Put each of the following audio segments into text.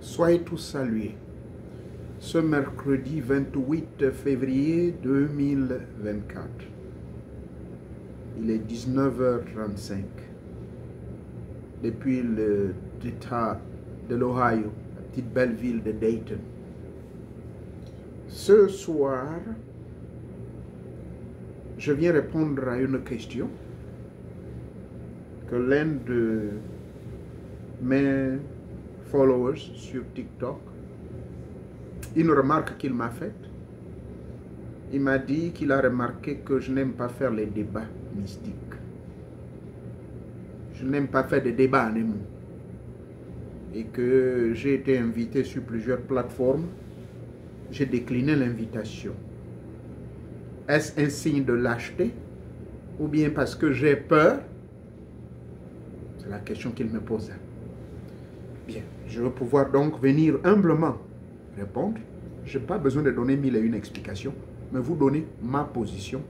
Soyez tous salués. Ce mercredi 28 février 2024. Il est 19h35. Depuis l'État de l'Ohio, la petite belle ville de Dayton. Ce soir, je viens répondre à une question que l'un de mes followers sur TikTok, une remarque qu'il m'a faite. Il m'a dit qu'il a remarqué que je n'aime pas faire les débats mystiques. Je n'aime pas faire des débats en émoi. Et que j'ai été invité sur plusieurs plateformes. J'ai décliné l'invitation. Est-ce un signe de lâcheté? Ou bien parce que j'ai peur? C'est la question qu'il me posait. Bien, je veux pouvoir donc venir humblement répondre. Je n'ai pas besoin de donner 1001 explications, mais vous donner ma position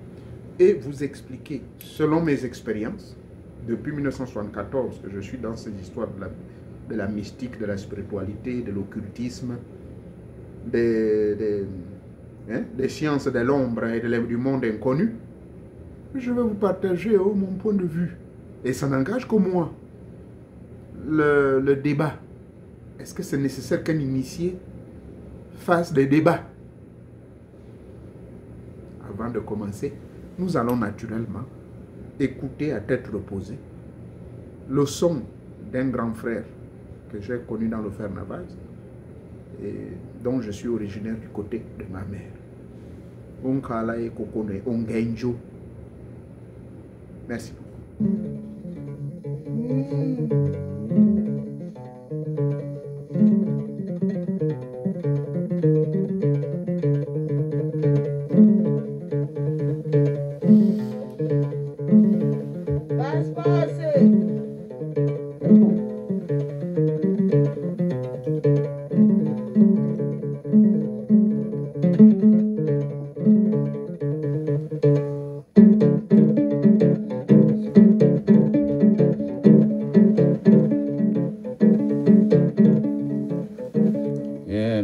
et vous expliquer, selon mes expériences, depuis 1974 que je suis dans ces histoires de la mystique, de la spiritualité, de l'occultisme, des sciences de l'ombre et du monde inconnu. Je vais vous partager mon point de vue. Et ça n'engage que moi. Le débat. Est-ce que c'est nécessaire qu'un initié fasse des débats? Avant de commencer, nous allons naturellement écouter à tête reposée le son d'un grand frère que j'ai connu dans le Fernavaz et dont je suis originaire du côté de ma mère. Onkalae Kokone Ongenjo. Merci beaucoup.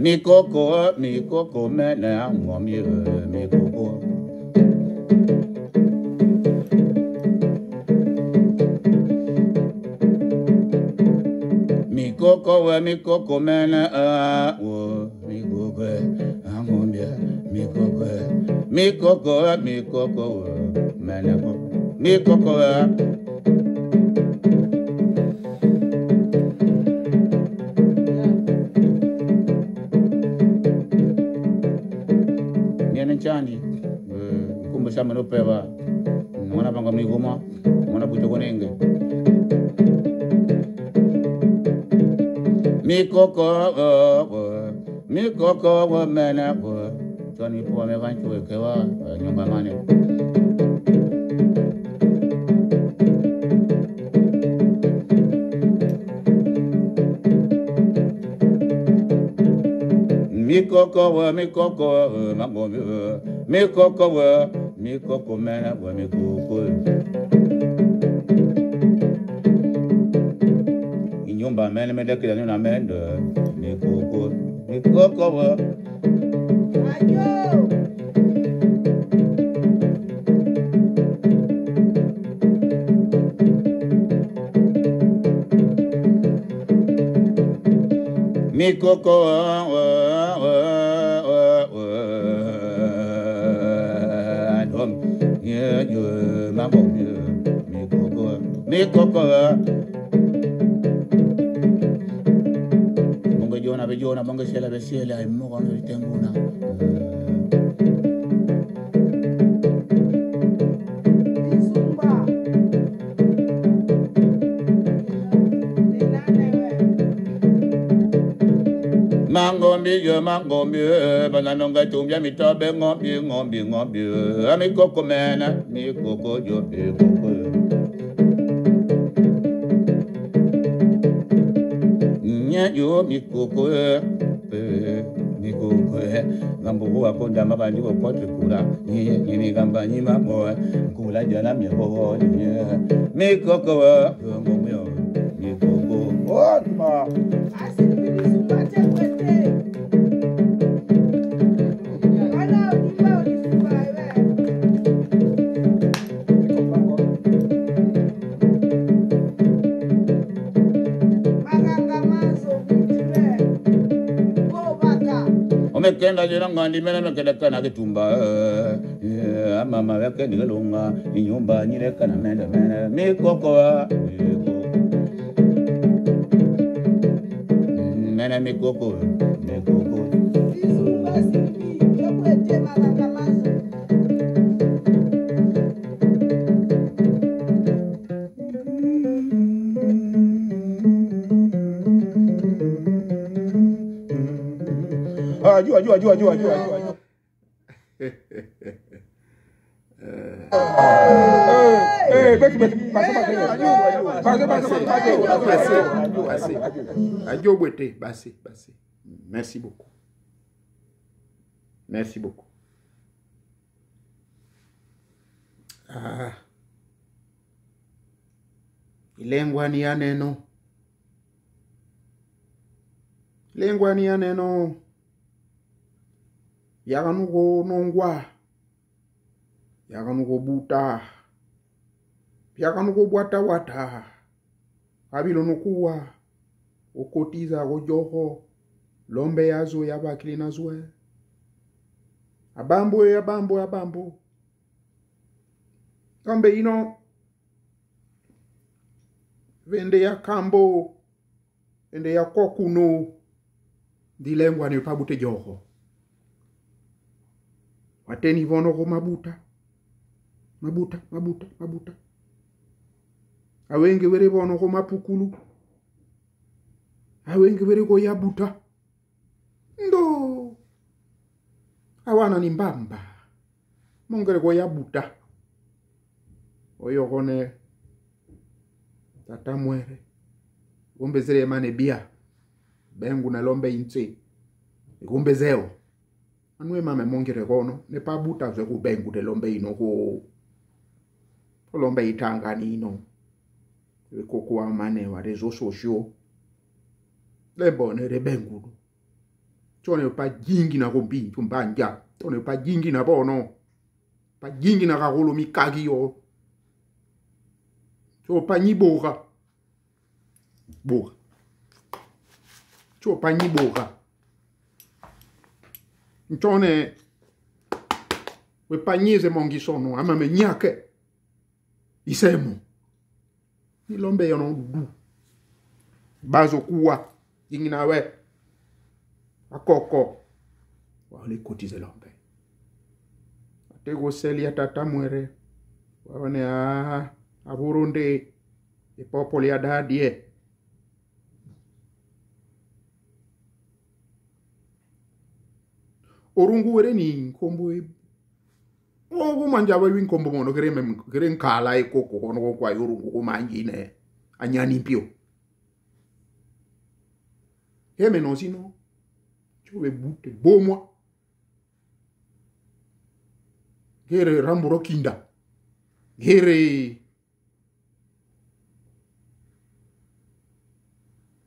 Mi coco mena mi coco. Mi coco mena mi coco mi coco mena mi coco. Chani kumbe sama no peva mwana banga migoma mwana buto konenge mi koko wa mena wa toni po me kan chwe kewa nyumba mane mi koko mango mi koko mena wa mi koko inyumba mena me de kila na mende mi koko wa ayo mi koko mi koko mongo jona mongo sela mo kono tenguna mango mbi bananonga tumbya mitabe ngombi ami koko mena mi koko jo koko yo mi koko ngambo wa konda mabandi wa pote kula ni gamba ni mamo kula jana mi ho mi koko mi koko oh ma asini mi Omekenda jiranga ndi mena mekenda kana kitumba. Mama wekendi galunga inyumba nyire kana menda mena mikoko. Mena mikoko. Merci beaucoup. Merci beaucoup. Ilengwani ya neno. Lengwani ya neno. Yaganugo nongwa. Yaganugo buta. Yaganugo wata wata. Kabilo nukuwa. Okotiza gojoho. Lombe yazo yabakili nazwe. Abambo. Kambe ino. Vende ya kambo. Vende ya kokuno. Dilengwa ni pabute joho. Wateni vono ko mabuta. Awenge were vono ko mapukulu. Awenge were ko yabuta. Ndo. Awana ni mbamba. Mongere ko yabuta. Oyo kone. Tata mwere. Gombe zere mane bia. Bengu na lombe inche. Gombe zeo. Anwe mame mongere kono. Ne pa buta ze ku bengu de lombe ino ko. Lombe itangani ino. Koko wa mane wa rezo sosio. Le bone de bengu. Chone pa jingi na kombi. Tumbanja. Chone pa jingi na bono. Pa jingi na kakolo mikagi yo. Cho pa nyiboga. Boga. Cho pa nyiboga. Ntone we pa nyeze mongi sono. Ama me nyake. Isemo. Ni lombe yono dudu. Bazo kuwa. Ingina we. Akoko. Wale kotize lombe. Atego seli atata mwere. Wane aburunde. E popoli adadie. Orungu were ni nkombo e. Ogu manjaba wi nkombo mono kere nkala e koko kono kwa yorungu ko manjine. Anyani mpio. Heme non sino. Chove bute bomwa. Gere ramburo kinda. Gere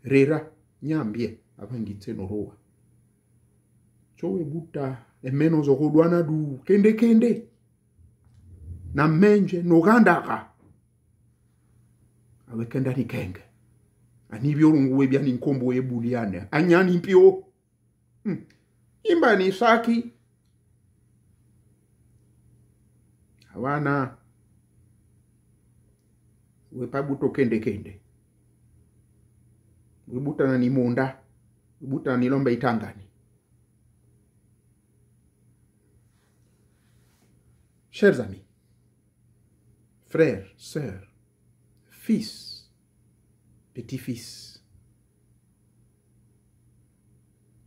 rera nyambie abangitse norowa. Chowe buta emeno zokodwana du kende na menje no gandaka awe kenda ni kenge ani byorungu we bya ni nkombo ebuliane anyani mpio imba ni saki hawana we pabuto kende we buta na ni munda we buta na ni lombe itangani. Chers amis, frères, sœurs, fils, petits-fils,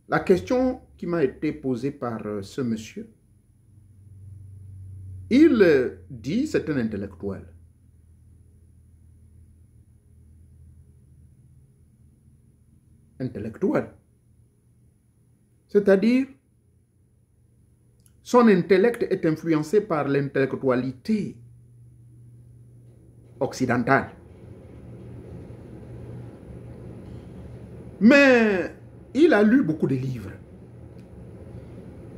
la question qui m'a été posée par ce monsieur, il dit c'est un intellectuel. Intellectuel. C'est-à-dire, son intellect est influencé par l'intellectualité occidentale. Mais il a lu beaucoup de livres.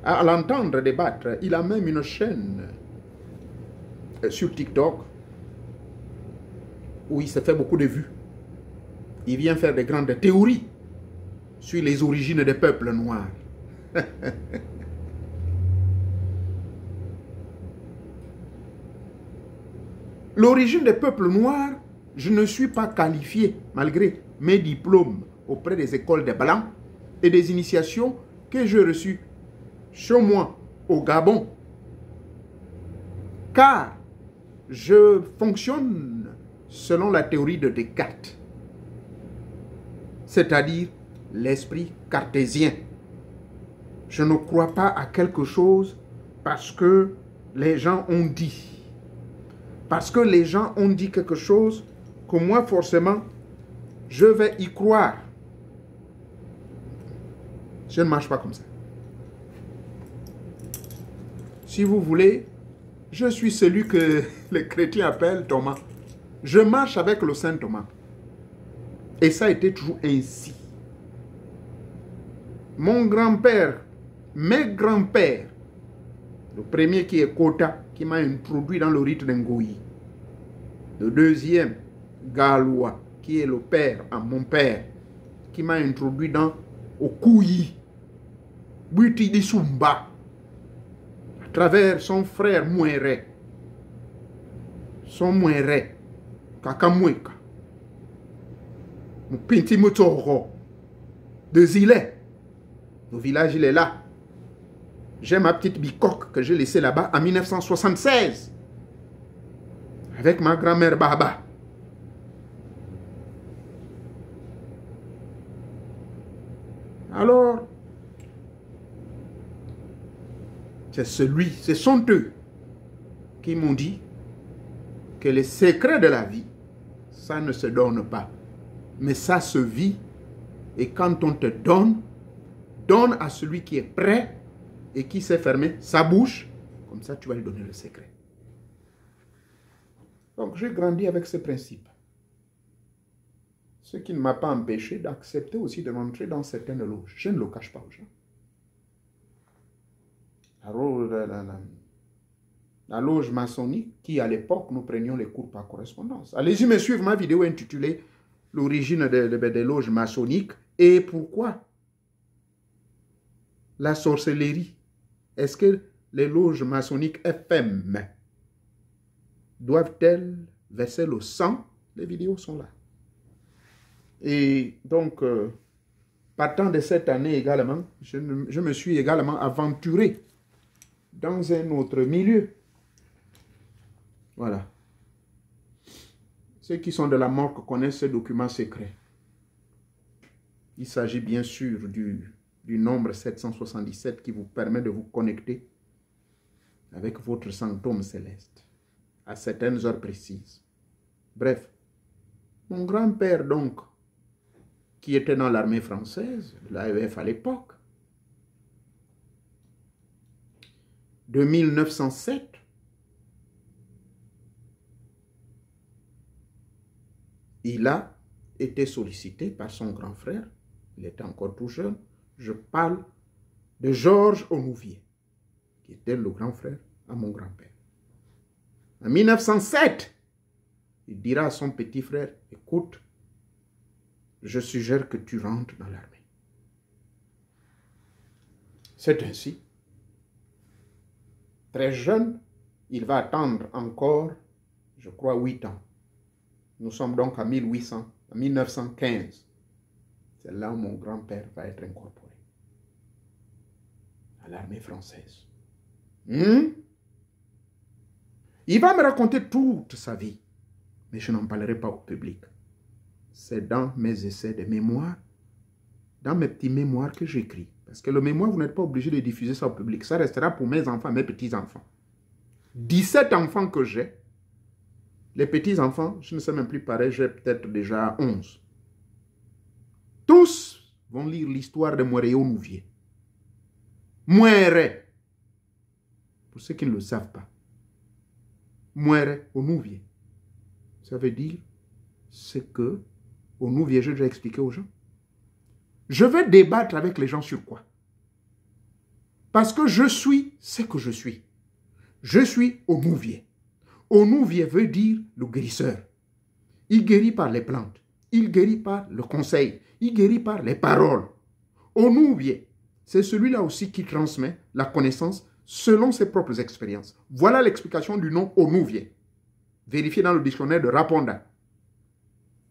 À l'entendre débattre, il a même une chaîne sur TikTok où il se fait beaucoup de vues. Il vient faire des grandes théories sur les origines des peuples noirs. L'origine des peuples noirs, je ne suis pas qualifié, malgré mes diplômes auprès des écoles des Blancs et des initiations que j'ai reçues chez moi, au Gabon. Car je fonctionne selon la théorie de Descartes, c'est-à-dire l'esprit cartésien. Je ne crois pas à quelque chose parce que les gens ont dit. Parce que les gens ont dit quelque chose que moi, forcément, je vais y croire. Je ne marche pas comme ça. Si vous voulez, je suis celui que les chrétiens appellent Thomas. Je marche avec le Saint Thomas. Et ça a été toujours ainsi. Mon grand-père, mes grands-pères, le premier qui est Kota, qui m'a introduit dans le rite d'Ngoyi. Le deuxième, Galois, qui est le père à mon père, qui m'a introduit dans Okuyi, Buti di Sumba, à travers son frère Mouere, son Mouere, Kakamweka, mon Pinti Mutoro, de Zilé. Le village, il est là. J'ai ma petite bicoque que j'ai laissée là-bas en 1976. Avec ma grand-mère Baba. Alors, ce sont eux qui m'ont dit que les secrets de la vie, ça ne se donne pas. Mais ça se vit. Et quand on te donne, donne à celui qui est prêt et qui sait fermer sa bouche. Comme ça, tu vas lui donner le secret. Donc, j'ai grandi avec ce principe. Ce qui ne m'a pas empêché d'accepter aussi de rentrer dans certaines loges. Je ne le cache pas aux gens. La loge maçonnique, qui à l'époque, nous prenions les cours par correspondance. Allez-y me suivre ma vidéo intitulée « L'origine des loges maçonniques et pourquoi la sorcellerie. Est-ce que les loges maçonniques FM doivent-elles verser le sang? » Les vidéos sont là. Et donc, partant de cette année également, je me suis également aventuré dans un autre milieu. Voilà. Ceux qui sont de la morgue connaissent ces documents secrets. Il s'agit bien sûr du nombre 777 qui vous permet de vous connecter avec votre sanctum céleste à certaines heures précises. Bref, mon grand-père donc, qui était dans l'armée française, l'AEF à l'époque, de 1907, il a été sollicité par son grand frère, il était encore tout jeune, je parle de Georges Onouvier, qui était le grand frère à mon grand-père. En 1907, il dira à son petit frère, écoute, je suggère que tu rentres dans l'armée. C'est ainsi. Très jeune, il va attendre encore, je crois, 8 ans. Nous sommes donc en 1915. C'est là où mon grand-père va être incorporé. À l'armée française. Il va me raconter toute sa vie. Mais je n'en parlerai pas au public. C'est dans mes essais de mémoire, dans mes petits mémoires que j'écris. Parce que le mémoire, vous n'êtes pas obligé de diffuser ça au public. Ça restera pour mes enfants, mes petits-enfants. 17 enfants que j'ai. Les petits-enfants, je ne sais même plus pareil, j'ai peut-être déjà 11. Tous vont lire l'histoire de Mouere Onouvier. Mouere. Pour ceux qui ne le savent pas. Mouere Onouvier. Ça veut dire ce que Onouvier, j'ai déjà expliqué aux gens. Je vais débattre avec les gens sur quoi? Parce que je suis ce que je suis. Je suis Onouvier. Onouvier veut dire le guérisseur. Il guérit par les plantes. Il guérit par le conseil. Il guérit par les paroles. Onouvier c'est celui-là aussi qui transmet la connaissance selon ses propres expériences. Voilà l'explication du nom Onuvie, vérifié dans le dictionnaire de Raponda,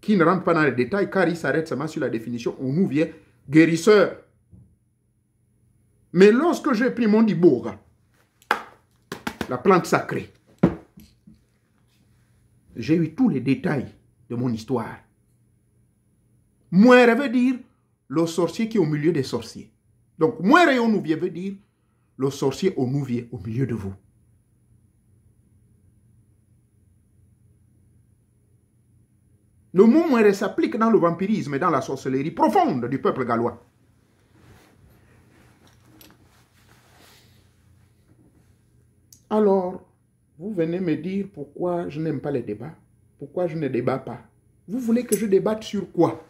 qui ne rentre pas dans les détails car il s'arrête seulement sur la définition Onuvie, guérisseur. Mais lorsque j'ai pris mon Iboga, la plante sacrée, j'ai eu tous les détails de mon histoire. Muere veut dire le sorcier qui est au milieu des sorciers. Donc, Muere Onuvie veut dire le sorcier Onuvie au milieu de vous. Le mot Muere s'applique dans le vampirisme et dans la sorcellerie profonde du peuple gallois. Alors, vous venez me dire pourquoi je n'aime pas les débats, pourquoi je ne débat pas. Vous voulez que je débatte sur quoi?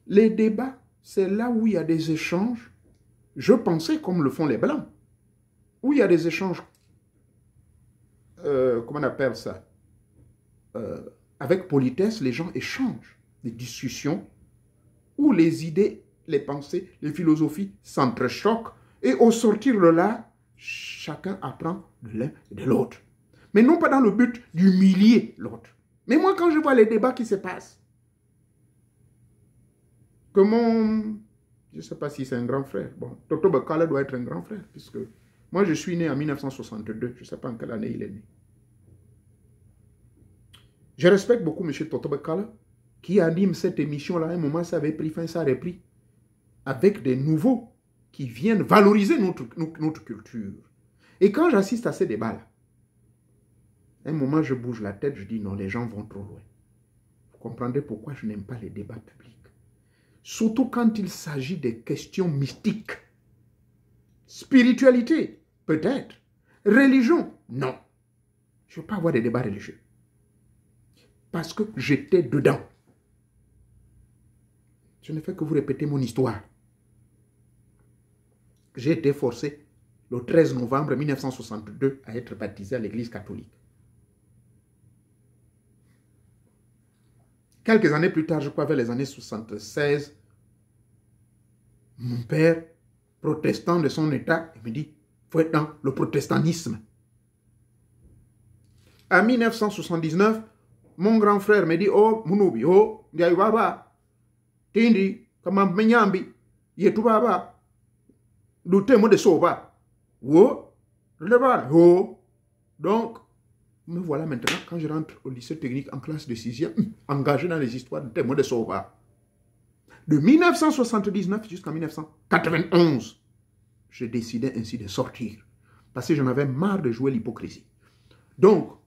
Les débats, c'est là où il y a des échanges, je pensais comme le font les Blancs, où il y a des échanges, comment on appelle ça, avec politesse, les gens échangent des discussions où les idées, les pensées, les philosophies s'entrechoquent et au sortir de là, chacun apprend de l'un et de l'autre. Mais non pas dans le but d'humilier l'autre. Mais moi, quand je vois les débats qui se passent, que mon... Je ne sais pas si c'est un grand frère. Bon, Toto Bekala doit être un grand frère, puisque moi, je suis né en 1962. Je ne sais pas en quelle année il est né. Je respecte beaucoup M. Toto Bekala, qui anime cette émission-là. À un moment, ça avait pris fin, ça a repris. Avec des nouveaux qui viennent valoriser notre culture. Et quand j'assiste à ces débats-là, à un moment, je bouge la tête, je dis non, les gens vont trop loin. Vous comprendrez pourquoi je n'aime pas les débats publics. Surtout quand il s'agit des questions mystiques. Spiritualité, peut-être. Religion, non. Je ne veux pas avoir des débats religieux. Parce que j'étais dedans. Je ne fais que vous répéter mon histoire. J'ai été forcé le 13 novembre 1962 à être baptisé à l'église catholique. Quelques années plus tard, je crois vers les années 76, mon père, protestant de son état, il me dit, il faut être dans le protestantisme. En 1979, mon grand frère me dit, oh, Munubi, oh, Ndiaye Tindi, Kamam Menyambi, Yetubaba, Doutemo de Soba, oh, oh. Donc, me voilà maintenant, quand je rentre au lycée technique en classe de 6e, engagé dans les histoires de témoins de Sauva. De 1979 jusqu'en 1991, je décidais ainsi de sortir. Parce que j'en avais marre de jouer l'hypocrisie. Donc,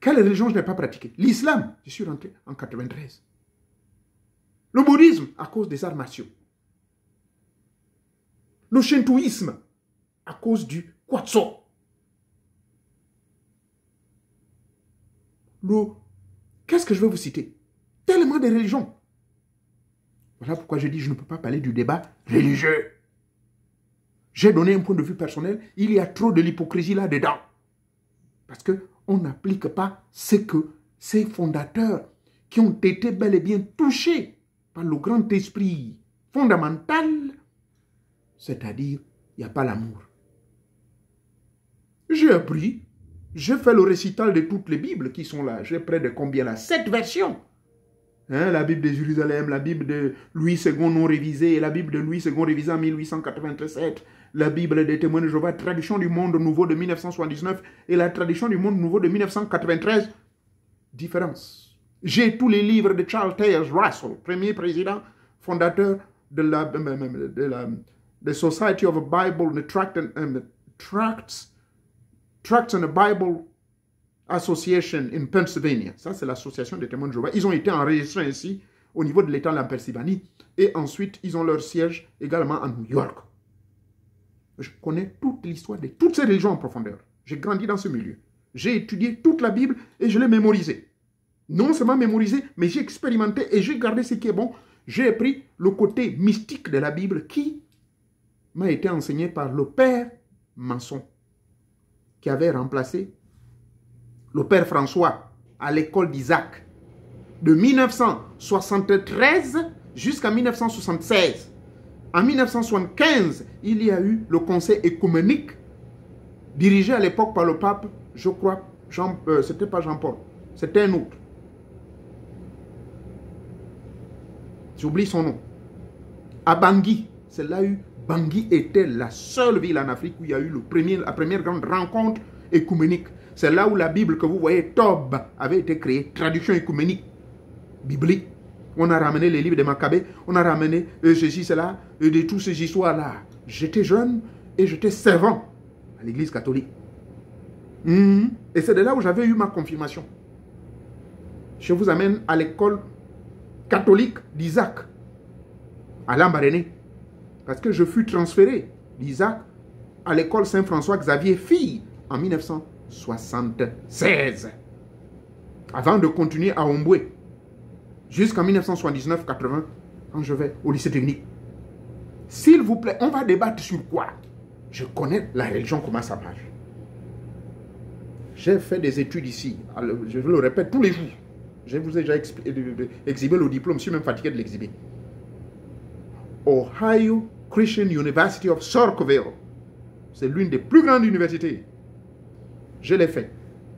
quelle religion je n'ai pas pratiquée? L'islam, je suis rentré en 93. Le bouddhisme, à cause des arts martiaux. Le shintoïsme, à cause du Quatso. Qu'est-ce que je vais vous citer? Tellement de religions. Voilà pourquoi je dis je ne peux pas parler du débat religieux. J'ai donné un point de vue personnel. Il y a trop de l'hypocrisie là-dedans. Parce qu'on n'applique pas ce que ces fondateurs qui ont été bel et bien touchés par le grand esprit fondamental, c'est-à-dire il n'y a pas l'amour. J'ai appris. J'ai fait le récital de toutes les Bibles qui sont là. J'ai près de combien là? 7 versions. Hein, la Bible de Jérusalem, la Bible de Louis II non révisée, la Bible de Louis II révisée en 1887, la Bible des témoins de Jéhovah, traduction du monde nouveau de 1979 et la traduction du monde nouveau de 1993. Différence. J'ai tous les livres de Charles Taylor Russell, premier président, fondateur de la Society of the Bible, the Tracts and the Bible Association in Pennsylvania. Ça, c'est l'association des témoins de Jéhovah. Ils ont été enregistrés ici, au niveau de l'État de la Pennsylvanie. Et ensuite, ils ont leur siège également à New York. Je connais toute l'histoire de toutes ces religions en profondeur. J'ai grandi dans ce milieu. J'ai étudié toute la Bible et je l'ai mémorisée. Non seulement mémorisée, mais j'ai expérimenté et j'ai gardé ce qui est bon. J'ai pris le côté mystique de la Bible qui m'a été enseigné par le père Manson, qui avait remplacé le père François à l'école d'Isaac. de 1973 jusqu'à 1976. En 1975, il y a eu le conseil écuménique dirigé à l'époque par le pape, je crois, c'était pas Jean-Paul, c'était un autre. J'oublie son nom. À Bangui, c'est là où Bangui était la seule ville en Afrique où il y a eu la première grande rencontre écuménique. C'est là où la Bible que vous voyez, Tob, avait été créée, traduction écuménique, biblique. On a ramené les livres de Maccabée, on a ramené ceci, cela, de toutes ces histoires-là. J'étais jeune et j'étais servant à l'église catholique. Et c'est de là où j'avais eu ma confirmation. Je vous amène à l'école catholique d'Isaac, à Lambaréné. Parce que je fus transféré d'Isaac à l'école Saint-François-Xavier Fille en 1976. Avant de continuer à Omboué. Jusqu'en 1979-80, quand je vais au lycée technique. S'il vous plaît, on va débattre sur quoi? Je connais la religion, comment ça marche. J'ai fait des études ici. Je le répète tous les jours. Je vous ai déjà exhibé le diplôme, je suis même fatigué de l'exhiber. Ohio Christian University of Circleville. C'est l'une des plus grandes universités. Je l'ai fait.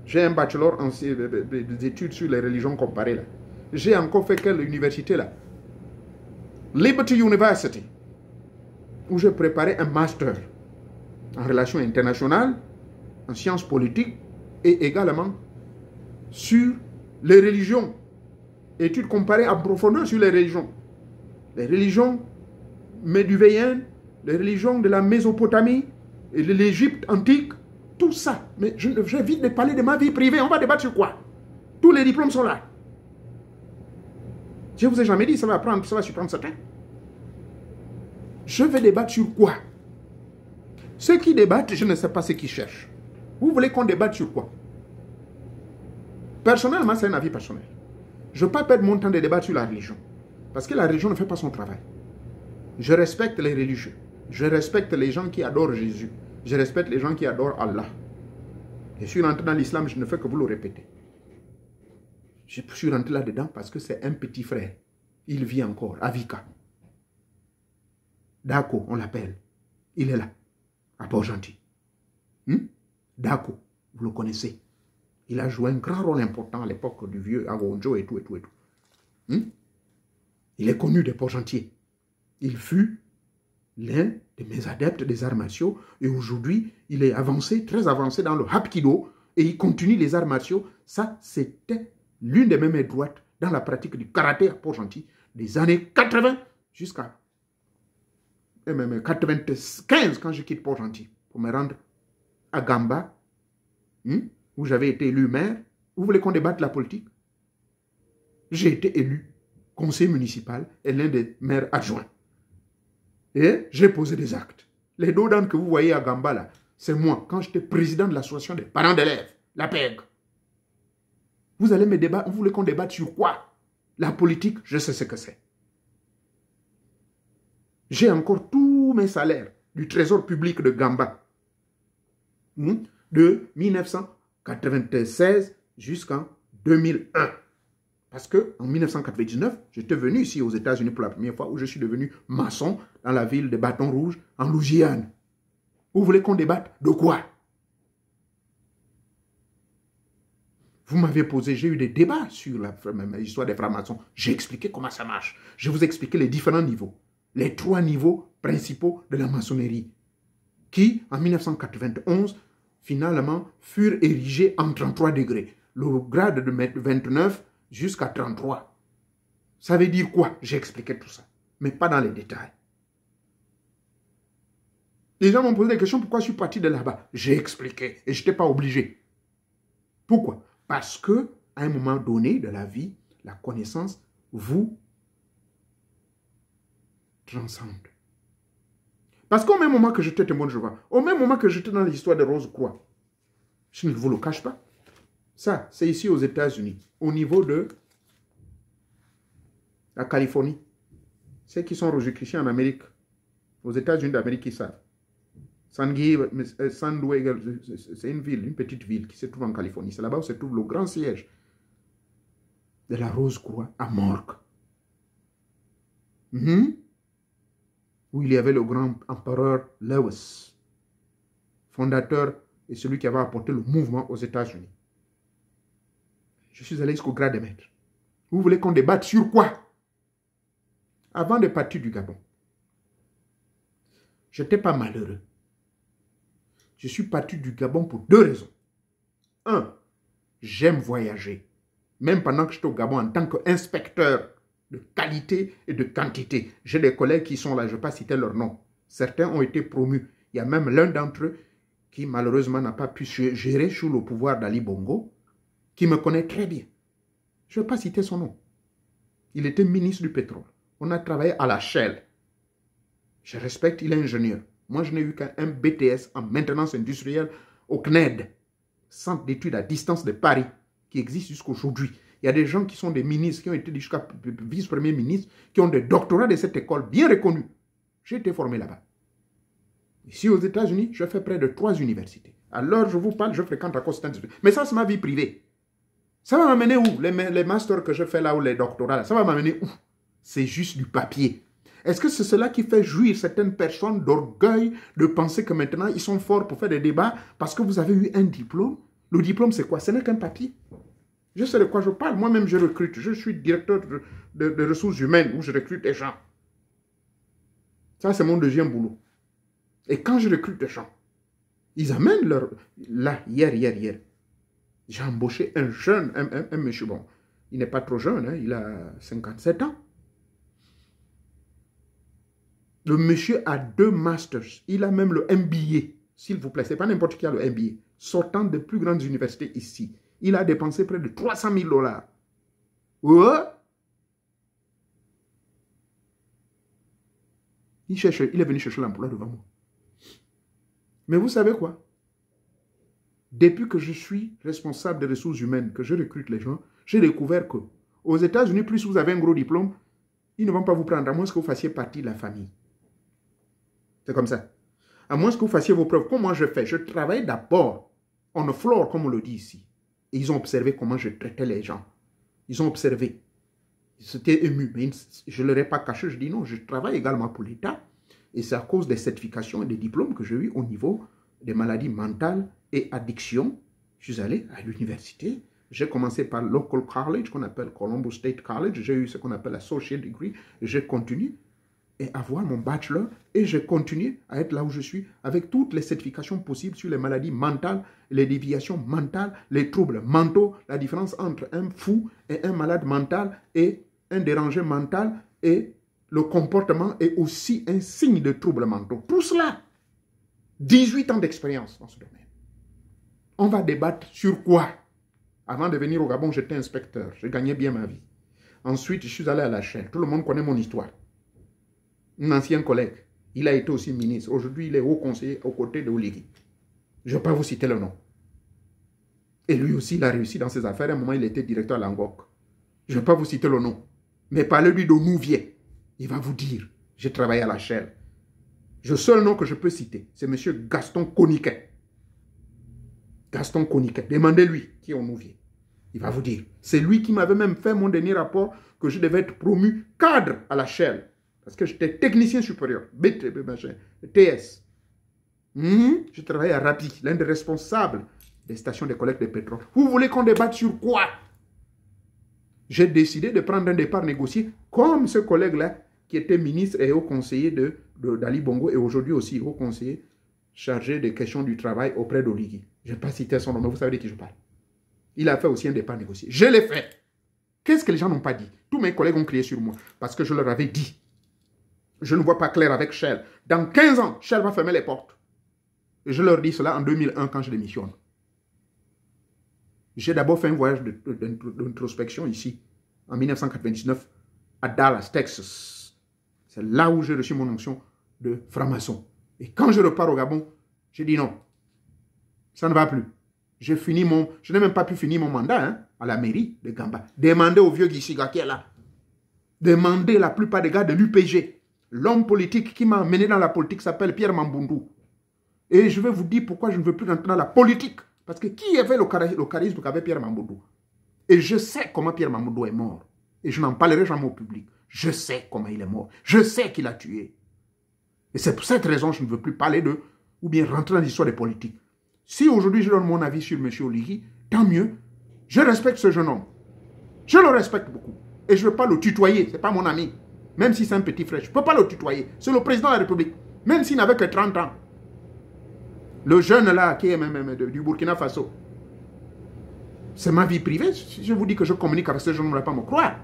J'ai un bachelor en des études sur les religions comparées là. J'ai encore fait quelle université là? Liberty University, où j'ai préparé un master en relations internationales, en sciences politiques et également sur les religions. Études comparées en profondeur sur les religions. Les religions médivéennes, les religions de la Mésopotamie et de l'Égypte antique, tout ça. Mais j'évite de parler de ma vie privée. On va débattre sur quoi? Tous les diplômes sont là. Je ne vous ai jamais dit, ça va surprendre certains. Je vais débattre sur quoi? Ceux qui débattent, je ne sais pas ce qu'ils cherchent. Vous voulez qu'on débatte sur quoi? Personnellement, c'est un avis personnel. Je ne veux pas perdre mon temps de débattre sur la religion. Parce que la religion ne fait pas son travail. Je respecte les religieux. Je respecte les gens qui adorent Jésus. Je respecte les gens qui adorent Allah. Je suis rentré dans l'islam, je ne fais que vous le répéter. Je suis rentré là-dedans parce que c'est un petit frère. Il vit encore, Avika. Dako, on l'appelle. Il est là, à Port-Gentil. Dako, vous le connaissez. Il a joué un grand rôle important à l'époque du vieux Agonjo et tout. Il est connu des Port-Gentil. Il fut l'un de mes adeptes des arts martiaux et aujourd'hui, il est avancé, très avancé dans le Hapkido et il continue les arts martiaux. Ça, c'était l'une des mêmes droites dans la pratique du karaté à Port-Gentil des années 80 jusqu'à même 95 quand je quitte Port-Gentil pour me rendre à Gamba où j'avais été élu maire. Vous voulez qu'on débatte la politique? J'ai été élu conseiller municipal et l'un des maires adjoints. Et j'ai posé des actes. Les dodanes que vous voyez à Gamba là, c'est moi quand j'étais président de l'association des parents d'élèves, la PEG. Vous allez me débattre, vous voulez qu'on débatte sur quoi? La politique, je sais ce que c'est. J'ai encore tous mes salaires du trésor public de Gamba. De 1996 jusqu'en 2001. Parce qu'en 1999, j'étais venu ici aux États-Unis pour la première fois où je suis devenu maçon dans la ville de Bâton Rouge, en Louisiane. Vous voulez qu'on débatte de quoi? Vous m'avez posé, j'ai eu des débats sur l'histoire des francs-maçons. J'ai expliqué comment ça marche. Je vous ai expliqué les différents niveaux. Les 3 niveaux principaux de la maçonnerie. Qui, en 1991, finalement, furent érigés en 33 degrés. Le grade de 29 jusqu'à 33. Ça veut dire quoi? J'ai expliqué tout ça. Mais pas dans les détails. Les gens m'ont posé des questions, pourquoi je suis parti de là-bas? J'ai expliqué et je n'étais pas obligé. Pourquoi? Parce que, à un moment donné de la vie, la connaissance vous transcende. Parce qu'au même moment que j'étais témoin de Jéhovah, au même moment que j'étais dans l'histoire de Rose-Croix, je ne vous le cache pas, ça, c'est ici aux États-Unis, au niveau de la Californie. Ceux qui sont rosicruciens en Amérique, aux États-Unis d'Amérique, ils savent. San Diego, c'est une ville, une petite ville qui se trouve en Californie. C'est là-bas où se trouve le grand siège de la Rose-Croix à Morgue. Où il y avait le grand empereur Lewis, fondateur et celui qui avait apporté le mouvement aux États-Unis. Je suis allé jusqu'au grade de maître. Vous voulez qu'on débatte sur quoi? Avant de partir du Gabon, je n'étais pas malheureux. Je suis parti du Gabon pour deux raisons. Un, j'aime voyager. Même pendant que j'étais au Gabon en tant qu'inspecteur de qualité et de quantité. J'ai des collègues qui sont là, je ne vais pas citer leur nom. Certains ont été promus. Il y a même l'un d'entre eux qui malheureusement n'a pas pu gérer sous le pouvoir d'Ali Bongo, qui me connaît très bien. Je ne vais pas citer son nom. Il était ministre du pétrole. On a travaillé à la Shell. Je respecte, il est ingénieur. Moi, je n'ai eu qu'un BTS en maintenance industrielle au CNED, centre d'études à distance de Paris, qui existe jusqu'aujourd'hui. Il y a des gens qui sont des ministres, qui ont été jusqu'à vice-premier ministre, qui ont des doctorats de cette école bien reconnus. J'ai été formé là-bas. Ici, aux États-Unis, je fais près de 3 universités. Alors, je vous parle, je fréquente à Costa Rica. Mais ça, c'est ma vie privée. Ça va m'amener où? Les masters que je fais là, ou les doctorats, là, ça va m'amener où? C'est juste du papier. Est-ce que c'est cela qui fait jouir certaines personnes d'orgueil, de penser que maintenant, ils sont forts pour faire des débats parce que vous avez eu un diplôme? Le diplôme, c'est quoi? Ce n'est qu'un papier. Je sais de quoi je parle. Moi-même, je recrute. Je suis directeur de ressources humaines où je recrute des gens. Ça, c'est mon deuxième boulot. Et quand je recrute des gens, ils amènent leur... Là, hier, j'ai embauché un jeune, un monsieur, bon, il n'est pas trop jeune, hein, il a 57 ans. Le monsieur a 2 masters. Il a même le MBA. S'il vous plaît, ce n'est pas n'importe qui a le MBA. Sortant des plus grandes universités ici. Il a dépensé près de 300 000 $. Ouais. Il est venu chercher l'emploi devant moi. Mais vous savez quoi? Depuis que je suis responsable des ressources humaines, que je recrute les gens, j'ai découvert que aux États-Unis, plus vous avez un gros diplôme, ils ne vont pas vous prendre, à moins que vous fassiez partie de la famille. C'est comme ça. À moins que vous fassiez vos preuves. Comment je fais? Je travaille d'abord on the floor, comme on le dit ici. Et ils ont observé comment je traitais les gens. Ils ont observé. Ils étaient émus. Mais je ne leur ai pas caché. Je dis non, je travaille également pour l'État. Et c'est à cause des certifications et des diplômes que j'ai eu au niveau des maladies mentales et addiction. Je suis allé à l'université. J'ai commencé par Local College, qu'on appelle Colombo State College. J'ai eu ce qu'on appelle Associate Degree. J'ai continué et avoir mon bachelor. Et j'ai continué à être là où je suis avec toutes les certifications possibles sur les maladies mentales, les déviations mentales, les troubles mentaux, la différence entre un fou et un malade mental et un dérangé mental et le comportement est aussi un signe de troubles mentaux. Tout cela, 18 ans d'expérience dans ce domaine. On va débattre sur quoi? Avant de venir au Gabon, j'étais inspecteur. Je gagnais bien ma vie. Ensuite, je suis allé à la Shell. Tout le monde connaît mon histoire. Un ancien collègue, il a été aussi ministre. Aujourd'hui, il est haut conseiller aux côtés de Oligui. Je ne vais pas vous citer le nom. Et lui aussi, il a réussi dans ses affaires. À un moment, il était directeur à Langok. Je ne vais pas vous citer le nom. Mais parlez-lui de Nouvier. Il va vous dire, j'ai travaillé à la Shell. Le seul nom que je peux citer, c'est M. Gaston Coniquet. Gaston Coniquet. Demandez-lui qui est au Nouvier. Il va vous dire. C'est lui qui m'avait même fait mon dernier rapport que je devais être promu cadre à la Shell. Parce que j'étais technicien supérieur. TS. Je travaillais à Rapi, l'un des responsables des stations de collecte de pétrole. Vous voulez qu'on débatte sur quoi? J'ai décidé de prendre un départ négocié comme ce collègue-là qui était ministre et haut conseiller d'Ali Bongo et aujourd'hui aussi haut conseiller chargé des questions du travail auprès d'Oligui. Je n'ai pas cité son nom, mais vous savez de qui je parle. Il a fait aussi un départ négocié. Je l'ai fait. Qu'est-ce que les gens n'ont pas dit? Tous mes collègues ont crié sur moi parce que je leur avais dit. Je ne vois pas clair avec Shell. Dans 15 ans, Shell va fermer les portes. Et je leur dis cela en 2001 quand je démissionne. J'ai d'abord fait un voyage d'introspection ici, en 1999, à Dallas, Texas. C'est là où j'ai reçu mon onction de franc-maçon. Et quand je repars au Gabon, j'ai dit non, ça ne va plus. Je n'ai même pas pu finir mon mandat à la mairie de Gamba. Demandez au vieux Gissiga qui est là. Demandez la plupart des gars de l'UPG. L'homme politique qui m'a amené dans la politique s'appelle Pierre Mambundu. Et je vais vous dire pourquoi je ne veux plus rentrer dans la politique. Parce que qui avait le charisme qu'avait Pierre Mambundu? Et je sais comment Pierre Mamoudou est mort. Et je n'en parlerai jamais au public. Je sais comment il est mort. Je sais qu'il a tué. Et c'est pour cette raison que je ne veux plus parler de, ou bien rentrer dans l'histoire des politiques. Si aujourd'hui je donne mon avis sur M. Oligui, tant mieux. Je respecte ce jeune homme. Je le respecte beaucoup. Et je ne veux pas le tutoyer. Ce n'est pas mon ami. Même si c'est un petit frère, je ne peux pas le tutoyer. C'est le président de la République. Même s'il n'avait que 30 ans. Le jeune là, qui est même du Burkina Faso. C'est ma vie privée. Si je vous dis que je communique avec ce jeune, on ne va pas me croire.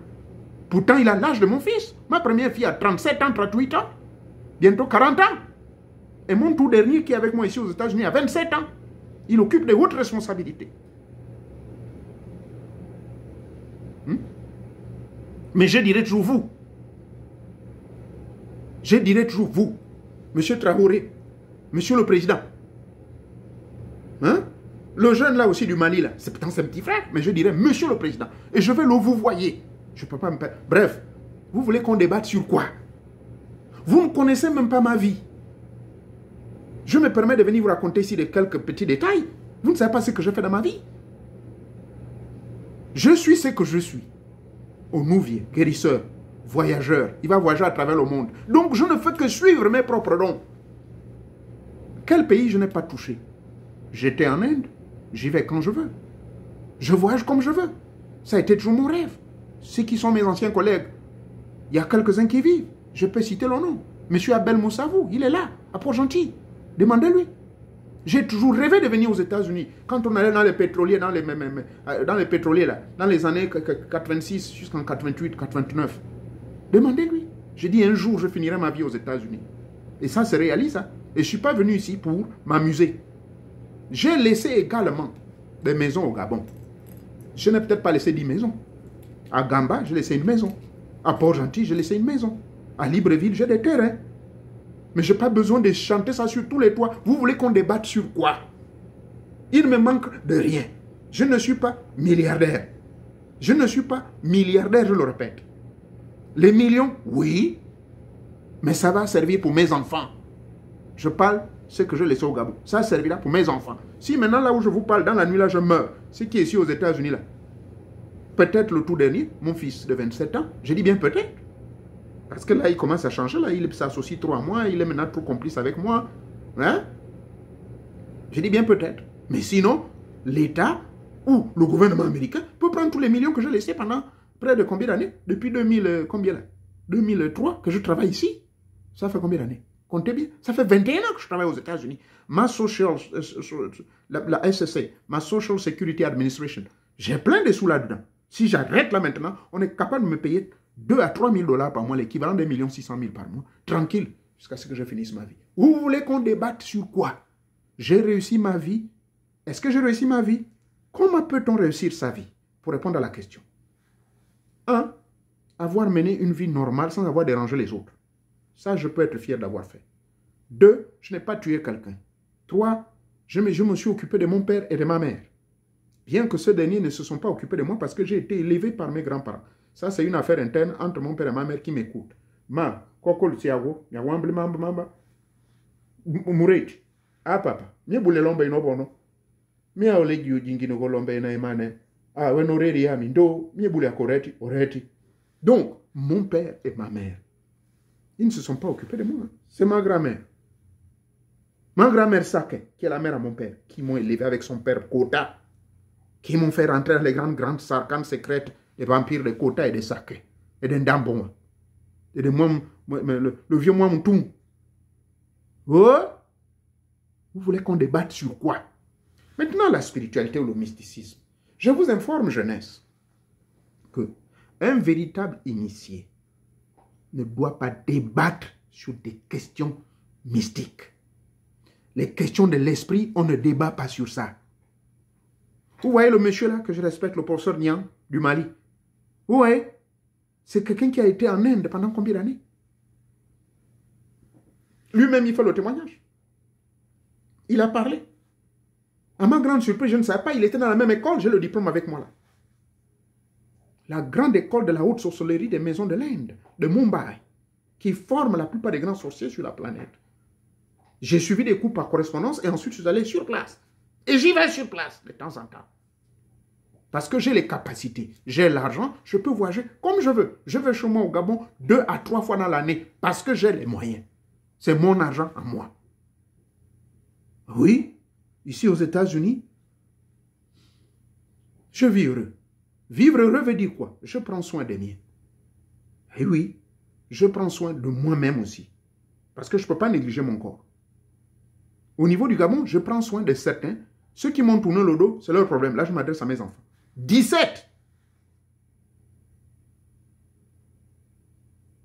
Pourtant, il a l'âge de mon fils. Ma première fille a 37 ans, 38 ans. Bientôt 40 ans. Et mon tout dernier qui est avec moi ici aux États-Unis a 27 ans. Il occupe de hautes responsabilités. Mais je dirais toujours vous. Je dirais toujours vous. Monsieur Traoré. Monsieur le Président. Hein? Le jeune là aussi du Mali là. C'est pourtant c'est un petit frère. Mais je dirais Monsieur le Président. Et je vais le vous voyez. Je ne peux pas me perdre. Bref. Vous voulez qu'on débatte sur quoi? Vous ne connaissez même pas ma vie. Je me permets de venir vous raconter ici de quelques petits détails. Vous ne savez pas ce que je fais dans ma vie. Je suis ce que je suis. Onouvier, guérisseur, voyageur. Il va voyager à travers le monde. Donc je ne fais que suivre mes propres dons. Quel pays je n'ai pas touché? J'étais en Inde. J'y vais quand je veux. Je voyage comme je veux. Ça a été toujours mon rêve. Ceux qui sont mes anciens collègues, il y a quelques-uns qui vivent. Je peux citer leur nom. Monsieur Abel Moussavou, il est là, à Port-Gentil. Demandez-lui. J'ai toujours rêvé de venir aux États-Unis. Quand on allait dans les pétroliers, dans les pétroliers là, dans les années 86 jusqu'en 88, 89. Demandez-lui. J'ai dit un jour, je finirai ma vie aux États-Unis. Et ça se réalise. Hein? Et je ne suis pas venu ici pour m'amuser. J'ai laissé également des maisons au Gabon. Je n'ai peut-être pas laissé 10 maisons. À Gamba, j'ai laissé une maison. À Port-Gentil, j'ai laissé une maison. À Libreville, j'ai des terrains. Mais je n'ai pas besoin de chanter ça sur tous les toits. Vous voulez qu'on débatte sur quoi? Il me manque de rien. Je ne suis pas milliardaire. Je ne suis pas milliardaire, je le répète. Les millions, oui. Mais ça va servir pour mes enfants. Je parle ce que je laisse au Gabon. Ça servira pour mes enfants. Si maintenant, là où je vous parle, dans la nuit, là, je meurs, ce qui est ici aux États-Unis, là, peut-être le tout dernier, mon fils de 27 ans, je dis bien peut-être. Parce que là, il commence à changer, là, il s'associe trop à moi, il est maintenant trop complice avec moi. Hein? Je dis bien peut-être. Mais sinon, l'État ou le gouvernement américain peut prendre tous les millions que j'ai laissés pendant près de combien d'années? Depuis 2003 que je travaille ici. Ça fait combien d'années? Comptez bien. Ça fait 21 ans que je travaille aux États-Unis. Ma la SSA, ma Social Security Administration, j'ai plein de sous là-dedans. Si j'arrête là maintenant, on est capable de me payer 2 à 3 000 $ par mois, l'équivalent de 1 600 000 par mois. Tranquille, jusqu'à ce que je finisse ma vie. Vous voulez qu'on débatte sur quoi? J'ai réussi ma vie. Est-ce que j'ai réussi ma vie? Comment peut-on réussir sa vie? Pour répondre à la question. 1. Avoir mené une vie normale sans avoir dérangé les autres. Ça, je peux être fier d'avoir fait. 2. Je n'ai pas tué quelqu'un. 3. Je me suis occupé de mon père et de ma mère. Bien que ceux derniers ne se sont pas occupés de moi parce que j'ai été élevé par mes grands-parents. Ça, c'est une affaire interne entre mon père et ma mère qui m'écoute. Ma, kokol tiago, yawambli mamba mamba. Mureti. Ah papa, mi bule lombe ino bono. Mi a olegi ujingi no lombe ina imane. Ah, when oreri ami ndo, mi bule akoreti, oreti. Donc, mon père et ma mère, ils ne se sont pas occupés de moi. C'est ma grand-mère. Ma grand-mère Sake, qui est la mère à mon père, qui m'ont élevé avec son père Kota, qui m'ont fait rentrer dans les grandes sarkanes secrètes des vampires de Kota et de Sake, et de Ndambon, et de le vieux Mouamoutoum. Oh, vous voulez qu'on débatte sur quoi? Maintenant, la spiritualité ou le mysticisme. Je vous informe, jeunesse, que un véritable initié ne doit pas débattre sur des questions mystiques. Les questions de l'esprit, on ne débat pas sur ça. Vous voyez le monsieur là que je respecte, le professeur Niang du Mali. Vous voyez, c'est quelqu'un qui a été en Inde pendant combien d'années? Lui-même, il fait le témoignage. Il a parlé. À ma grande surprise, je ne savais pas, il était dans la même école, j'ai le diplôme avec moi là. La grande école de la haute sorcellerie des maisons de l'Inde, de Mumbai, qui forme la plupart des grands sorciers sur la planète. J'ai suivi des cours par correspondance et ensuite je suis allé sur place. Et j'y vais sur place de temps en temps. Parce que j'ai les capacités, j'ai l'argent, je peux voyager comme je veux. Je vais chez moi au Gabon 2 à 3 fois dans l'année parce que j'ai les moyens. C'est mon argent à moi. Oui, ici aux États-Unis, je vis heureux. Vivre heureux veut dire quoi? Je prends soin des miens. Et oui, je prends soin de moi-même aussi. Parce que je ne peux pas négliger mon corps. Au niveau du Gabon, je prends soin de certains. Ceux qui m'ont tourné le dos, c'est leur problème. Là, je m'adresse à mes enfants. 17!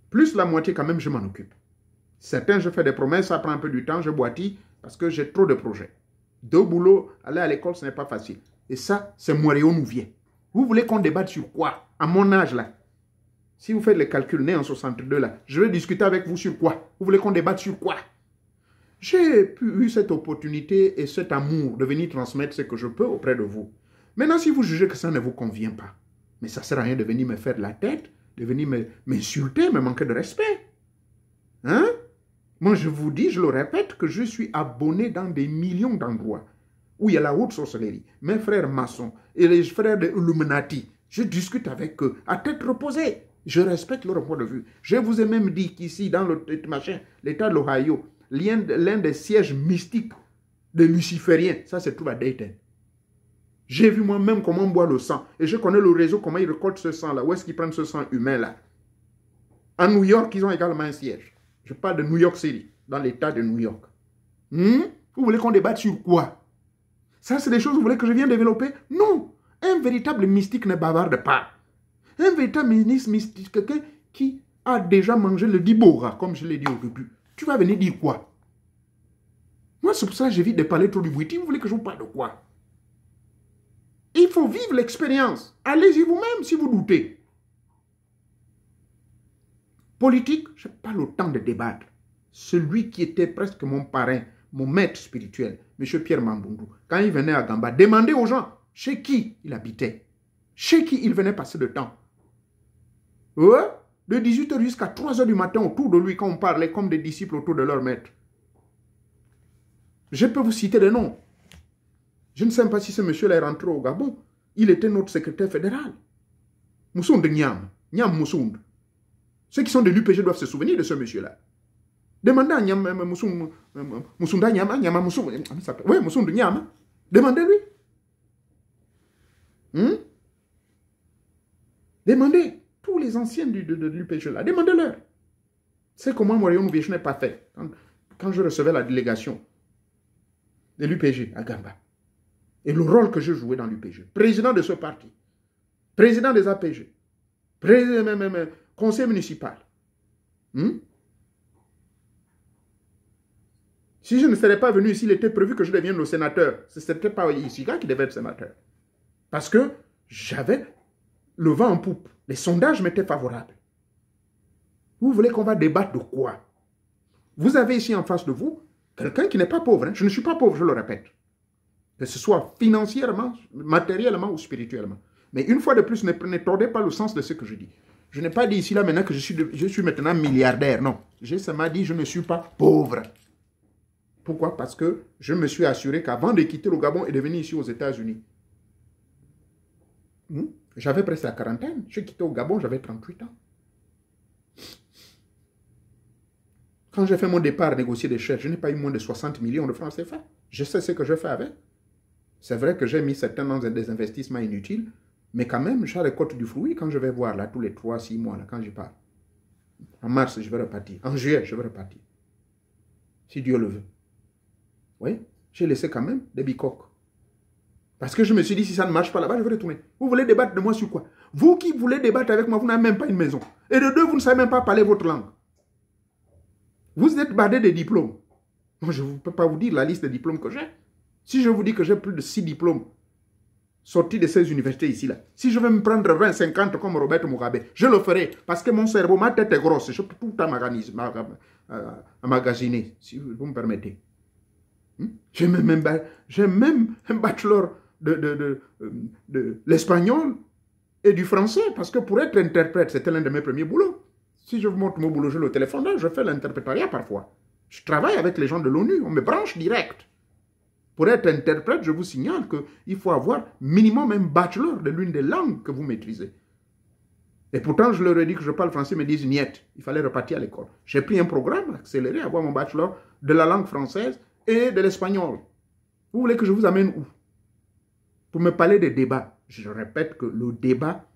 Plus la moitié, quand même, je m'en occupe. Certains, je fais des promesses, ça prend un peu du temps, je boitille parce que j'ai trop de projets. 2 boulots, aller à l'école, ce n'est pas facile. Et ça, c'est Moréo nous vient. Vous voulez qu'on débatte sur quoi? À mon âge, là. Si vous faites les calculs, né en 62, là, je vais discuter avec vous sur quoi? Vous voulez qu'on débatte sur quoi? J'ai eu cette opportunité et cet amour de venir transmettre ce que je peux auprès de vous. Maintenant, si vous jugez que ça ne vous convient pas, mais ça ne sert à rien de venir me faire de la tête, de venir m'insulter, me manquer de respect. Hein? Moi, je vous dis, je le répète, que je suis abonné dans des millions d'endroits où il y a la haute sorcellerie. Mes frères maçons et les frères de Illuminati, je discute avec eux à tête reposée. Je respecte leur point de vue. Je vous ai même dit qu'ici, dans l'État de l'Ohio, l'un des sièges mystiques des lucifériens, ça se trouve à Dayton. J'ai vu moi-même comment on boit le sang. Et je connais le réseau, comment ils récoltent ce sang-là. Où est-ce qu'ils prennent ce sang humain-là? À New York, ils ont également un siège. Je parle de New York City, dans l'État de New York. Vous voulez qu'on débatte sur quoi? Ça, c'est des choses que vous voulez que je vienne développer? Non. Un véritable mystique ne bavarde pas. Un véritable mystique, quelqu'un qui a déjà mangé le dibora, comme je l'ai dit au début. Tu vas venir dire quoi? Moi, c'est pour ça que j'évite de parler trop du bruit. Vous voulez que je vous parle de quoi? Il faut vivre l'expérience. Allez-y vous-même si vous doutez. Politique, je n'ai pas le temps de débattre. Celui qui était presque mon parrain, mon maître spirituel, M. Pierre Mambundu, quand il venait à Gamba, demandez aux gens chez qui il habitait, chez qui il venait passer le temps. Ouais, de 18h jusqu'à 3h du matin autour de lui, quand on parlait comme des disciples autour de leur maître. Je peux vous citer des noms. Je ne sais pas si ce monsieur-là est rentré au Gabon. Il était notre secrétaire fédéral. Moussound Niam. Niam Moussound. Ceux qui sont de l'UPG doivent se souvenir de ce monsieur-là. Demandez à Niam Moussounda Niam. Niam Moussound. Oui, Moussound Niam. Demandez-lui. Demandez. Tous les anciens de l'UPG là. Demandez-leur. C'est comment moi, je n'ai pas fait. Quand je recevais la délégation de l'UPG à Gamba. Et le rôle que je jouais dans l'UPG. Président de ce parti. Président des APG. Conseil municipal. Si je ne serais pas venu ici, il était prévu que je devienne le sénateur. Ce n'était pas ici qui devait être sénateur. Parce que j'avais le vent en poupe. Les sondages m'étaient favorables. Vous voulez qu'on va débattre de quoi? Vous avez ici en face de vous quelqu'un qui n'est pas pauvre. Je ne suis pas pauvre, je le répète. Que ce soit financièrement, matériellement ou spirituellement. Mais une fois de plus, ne tordez pas le sens de ce que je dis. Je n'ai pas dit ici là maintenant que je suis maintenant milliardaire. Non. J'ai seulement dit je ne suis pas pauvre. Pourquoi? Parce que je me suis assuré qu'avant de quitter le Gabon et de venir ici aux États-Unis, j'avais presque la quarantaine. Je quitté au Gabon, j'avais 38 ans. Quand j'ai fait mon départ négocier des chèques, je n'ai pas eu moins de 60 millions de francs CFA. Je sais ce que je fais avec. C'est vrai que j'ai mis certains dans des investissements inutiles, mais quand même, je récolte du fruit quand je vais voir là tous les 3-6 mois, là, quand je pars. En mars, je vais repartir. En juillet, je vais repartir. Si Dieu le veut. Oui, j'ai laissé quand même des bicoques. Parce que je me suis dit, si ça ne marche pas là-bas, je vais retourner. Vous voulez débattre de moi sur quoi? Vous qui voulez débattre avec moi, vous n'avez même pas une maison. Et de deux, vous ne savez même pas parler votre langue. Vous êtes bardé de diplômes. Moi, je ne peux pas vous dire la liste de diplômes que j'ai. Si je vous dis que j'ai plus de 6 diplômes sortis de ces universités ici, là, si je vais me prendre 20, 50 comme Robert Mugabe, je le ferai. Parce que mon cerveau, ma tête est grosse. Je peux tout emmagasiner, si vous me permettez. J'ai même un bachelor de l'espagnol et du français. Parce que pour être interprète, c'était l'un de mes premiers boulots. Si je vous montre mon boulot, j'ai le téléphone là, je fais l'interprétariat parfois. Je travaille avec les gens de l'ONU, on me branche direct. Pour être interprète, je vous signale qu'il faut avoir minimum un bachelor de l'une des langues que vous maîtrisez. Et pourtant, je leur ai dit que je parle français, ils me disent niet. Il fallait repartir à l'école. J'ai pris un programme accéléré, avoir mon bachelor de la langue française et de l'espagnol. Vous voulez que je vous amène où? Pour me parler des débats. Je répète que le débat,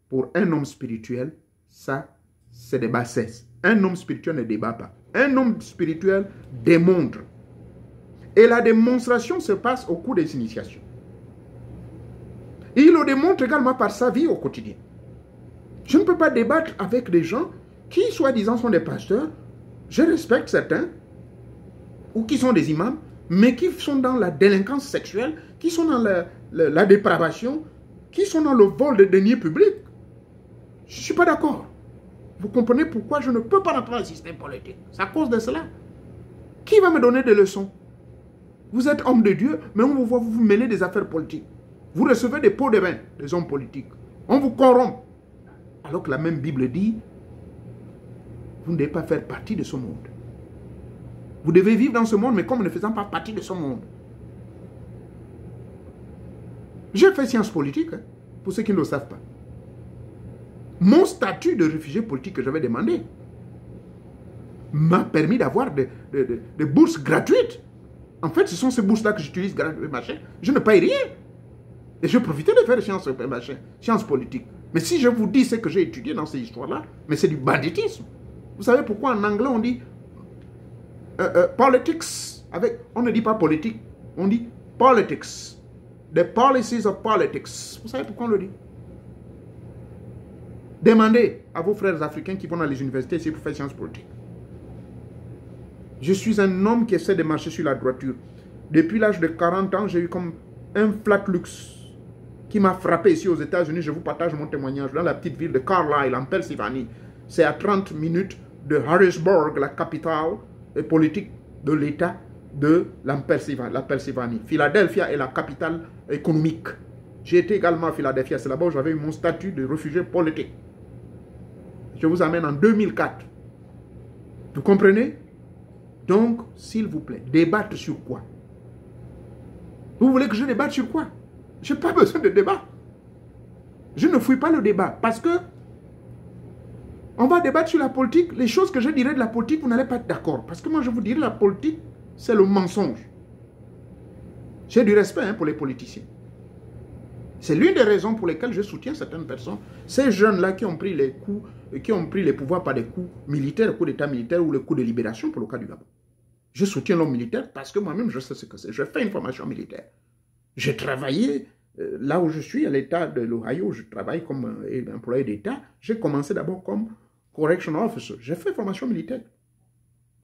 pour un homme spirituel, ça, c'est des bassesses. Un homme spirituel ne débat pas. Un homme spirituel démontre. Et la démonstration se passe au cours des initiations. Et il le démontre également par sa vie au quotidien. Je ne peux pas débattre avec des gens qui, soi-disant, sont des pasteurs. Je respecte certains, ou qui sont des imams, mais qui sont dans la délinquance sexuelle, qui sont dans la dépravation, qui sont dans le vol de deniers publics. Je ne suis pas d'accord. Vous comprenez pourquoi je ne peux pas rentrer dans le système politique. C'est à cause de cela. Qui va me donner des leçons? Vous êtes homme de Dieu, mais on vous voit vous mêler des affaires politiques. Vous recevez des pots de vin des hommes politiques. On vous corrompt. Alors que la même Bible dit, vous ne devez pas faire partie de ce monde. Vous devez vivre dans ce monde, mais comme ne faisant pas partie de ce monde. J'ai fait sciences politiques, pour ceux qui ne le savent pas. Mon statut de réfugié politique que j'avais demandé m'a permis d'avoir des bourses gratuites. En fait, ce sont ces bourses-là que j'utilise gratuitement. Je ne paye rien. Et je profitais de faire sciences politiques. Mais si je vous dis ce que j'ai étudié dans ces histoires-là, mais c'est du banditisme. Vous savez pourquoi en anglais on dit politics, on ne dit pas politique, on dit politics. The policies of politics. Vous savez pourquoi on le dit? Demandez à vos frères africains qui vont dans les universités ici pour faire sciences politiques. Je suis un homme qui essaie de marcher sur la droiture. Depuis l'âge de 40 ans, j'ai eu comme un flatlux qui m'a frappé ici aux États-Unis. Je vous partage mon témoignage dans la petite ville de Carlisle, en Pennsylvanie. C'est à 30 minutes de Harrisburg, la capitale politique de l'État de la Pennsylvanie. Philadelphia est la capitale économique. J'ai été également à Philadelphia. C'est là-bas où j'avais eu mon statut de réfugié politique. Je vous amène en 2004. Vous comprenez? Donc, s'il vous plaît, débattre sur quoi? Vous voulez que je débatte sur quoi? Je n'ai pas besoin de débat. Je ne fuis pas le débat parce que on va débattre sur la politique. Les choses que je dirais de la politique, vous n'allez pas être d'accord. Parce que moi, je vous dirais la politique, c'est le mensonge. J'ai du respect pour les politiciens. C'est l'une des raisons pour lesquelles je soutiens certaines personnes. Ces jeunes-là qui ont pris les coups, qui ont pris les pouvoirs par des coups militaires, coups d'état militaire ou les coups de libération pour le cas du Gabon. Je soutiens l'homme militaire parce que moi-même, je sais ce que c'est. Je fais une formation militaire. J'ai travaillé là où je suis, à l'État de l'Ohio, je travaille comme employé d'État. J'ai commencé d'abord comme correctional officer. J'ai fait formation militaire.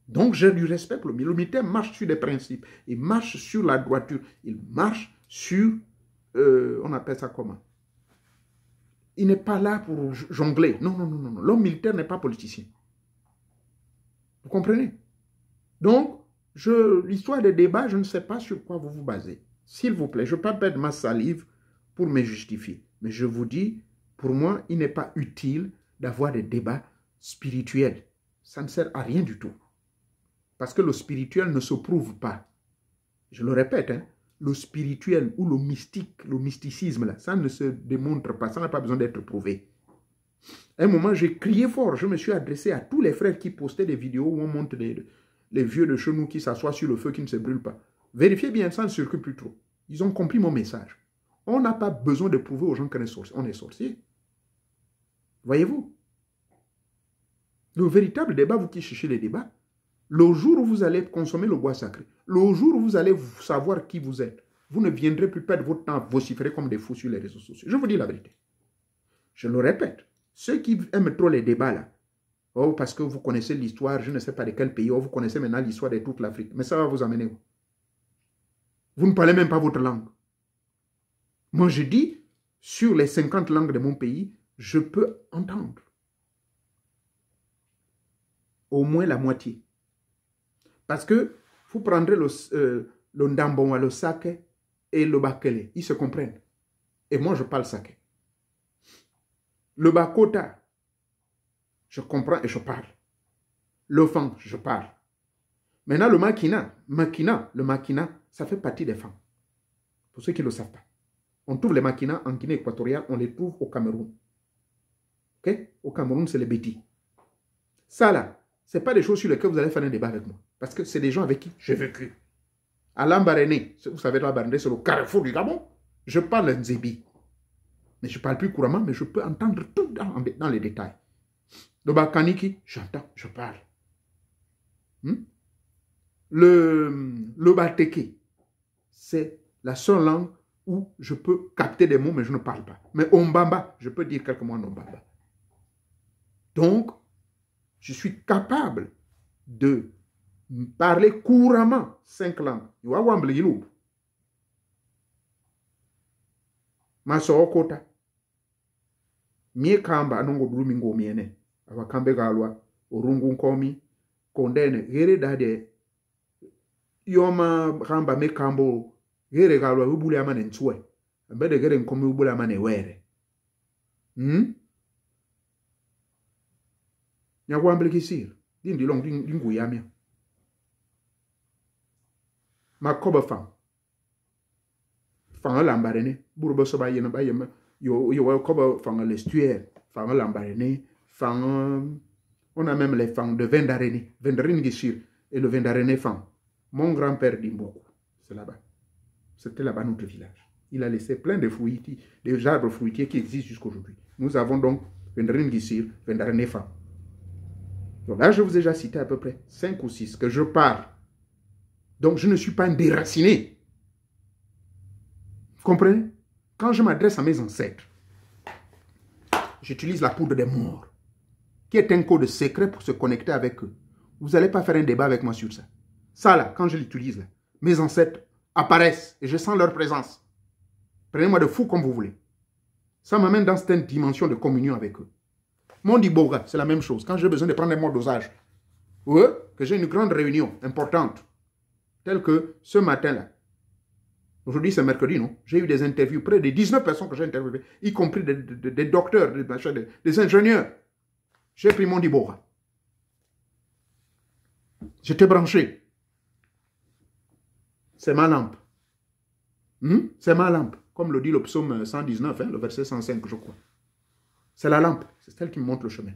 Donc, j'ai du respect pour le militaire. Le militaire marche sur des principes. Il marche sur la droiture. Il marche sur... on appelle ça comment? Il n'est pas là pour jongler. Non, non, non, non. L'homme militaire n'est pas politicien. Vous comprenez? Donc, l'histoire des débats, je ne sais pas sur quoi vous vous basez. S'il vous plaît, je ne peux pas perdre ma salive pour me justifier. Mais je vous dis, pour moi, il n'est pas utile d'avoir des débats spirituels. Ça ne sert à rien du tout. Parce que le spirituel ne se prouve pas. Je le répète, le spirituel ou le mystique, le mysticisme, là, ça ne se démontre pas. Ça n'a pas besoin d'être prouvé. À un moment, j'ai crié fort. Je me suis adressé à tous les frères qui postaient des vidéos où on montre les vieux de chez nous qui s'assoient sur le feu qui ne se brûle pas. Vérifiez bien, ça ne circule plus trop. Ils ont compris mon message. On n'a pas besoin de prouver aux gens qu'on est sorcier. Voyez-vous? Le véritable débat, vous qui cherchez les débats, le jour où vous allez consommer le bois sacré, le jour où vous allez savoir qui vous êtes, vous ne viendrez plus perdre votre temps à vociférer comme des fous sur les réseaux sociaux. Je vous dis la vérité. Je le répète. Ceux qui aiment trop les débats là, oh, parce que vous connaissez l'histoire, je ne sais pas de quel pays, oh, vous connaissez maintenant l'histoire de toute l'Afrique, mais ça va vous amener où? Vous ne parlez même pas votre langue. Moi, je dis, sur les 50 langues de mon pays, je peux entendre au moins la moitié. Parce que vous prendrez le ndambonwa, le sake et le bakele. Ils se comprennent. Et moi, je parle sake. Le bakota, je comprends et je parle. Le fang, je parle. Maintenant, le makina, le makina, ça fait partie des femmes. Pour ceux qui ne le savent pas. On trouve les maquinas en Guinée équatoriale, on les trouve au Cameroun. Ok? Au Cameroun, c'est les bêtis. Ça là, ce n'est pas des choses sur lesquelles vous allez faire un débat avec moi. Parce que c'est des gens avec qui j'ai vécu. À Lambaréné, vous savez, Lambaréné, c'est le carrefour du Gabon. Je parle Nzébi. Mais je ne parle plus couramment, mais je peux entendre tout dans les détails. Le Bakaniki, j'entends, je parle. Le Bateke, c'est la seule langue où je peux capter des mots, mais je ne parle pas. Mais Ombamba, je peux dire quelques mots en Ombamba. Donc, je suis capable de parler couramment 5 langues. Masookota. Mie kamba anongo drumingo miene. Awakambe galwa. Urungu nkomi. Kondene. Gere dade. Yoma kamba me kambo. Gere galwa ubule amane ntwe. Mbede gere nkomi ubule amane were. Nyagwambele kisir. Dindi long dingu yamia. Makoba fam. Fanga Lambaréné, Bourba Soba Yenaba Yema, yo koba fanga l'estuaire, fanga Lambaréné, fanga. On a même les fangs de Vendaréné, Vendaréné Gishir et le Vendaréné fang. Mon grand-père dit beaucoup, c'est là-bas. C'était là-bas notre village. Il a laissé plein de fruitiers, des arbres fruitiers qui existent jusqu'à aujourd'hui. Nous avons donc Vendaréné Gishir, Vendaréné fang. Donc là, je vous ai déjà cité à peu près 5 ou 6 que je parle. Donc je ne suis pas un déraciné. Vous comprenez? Quand je m'adresse à mes ancêtres, j'utilise la poudre des morts, qui est un code secret pour se connecter avec eux. Vous n'allez pas faire un débat avec moi sur ça. Ça là, quand je l'utilise, mes ancêtres apparaissent et je sens leur présence. Prenez-moi de fou comme vous voulez. Ça m'amène dans cette dimension de communion avec eux. Mon Diboga, c'est la même chose. Quand j'ai besoin de prendre un mot dosage, ou que j'ai une grande réunion importante, telle que ce matin-là, aujourd'hui, c'est mercredi, non? J'ai eu des interviews, près de 19 personnes que j'ai interviewées, y compris des docteurs, des ingénieurs. J'ai pris mon Dibora. J'étais branché. C'est ma lampe. C'est ma lampe. Comme le dit le psaume 119, le verset 105, je crois. C'est la lampe. C'est elle qui me montre le chemin.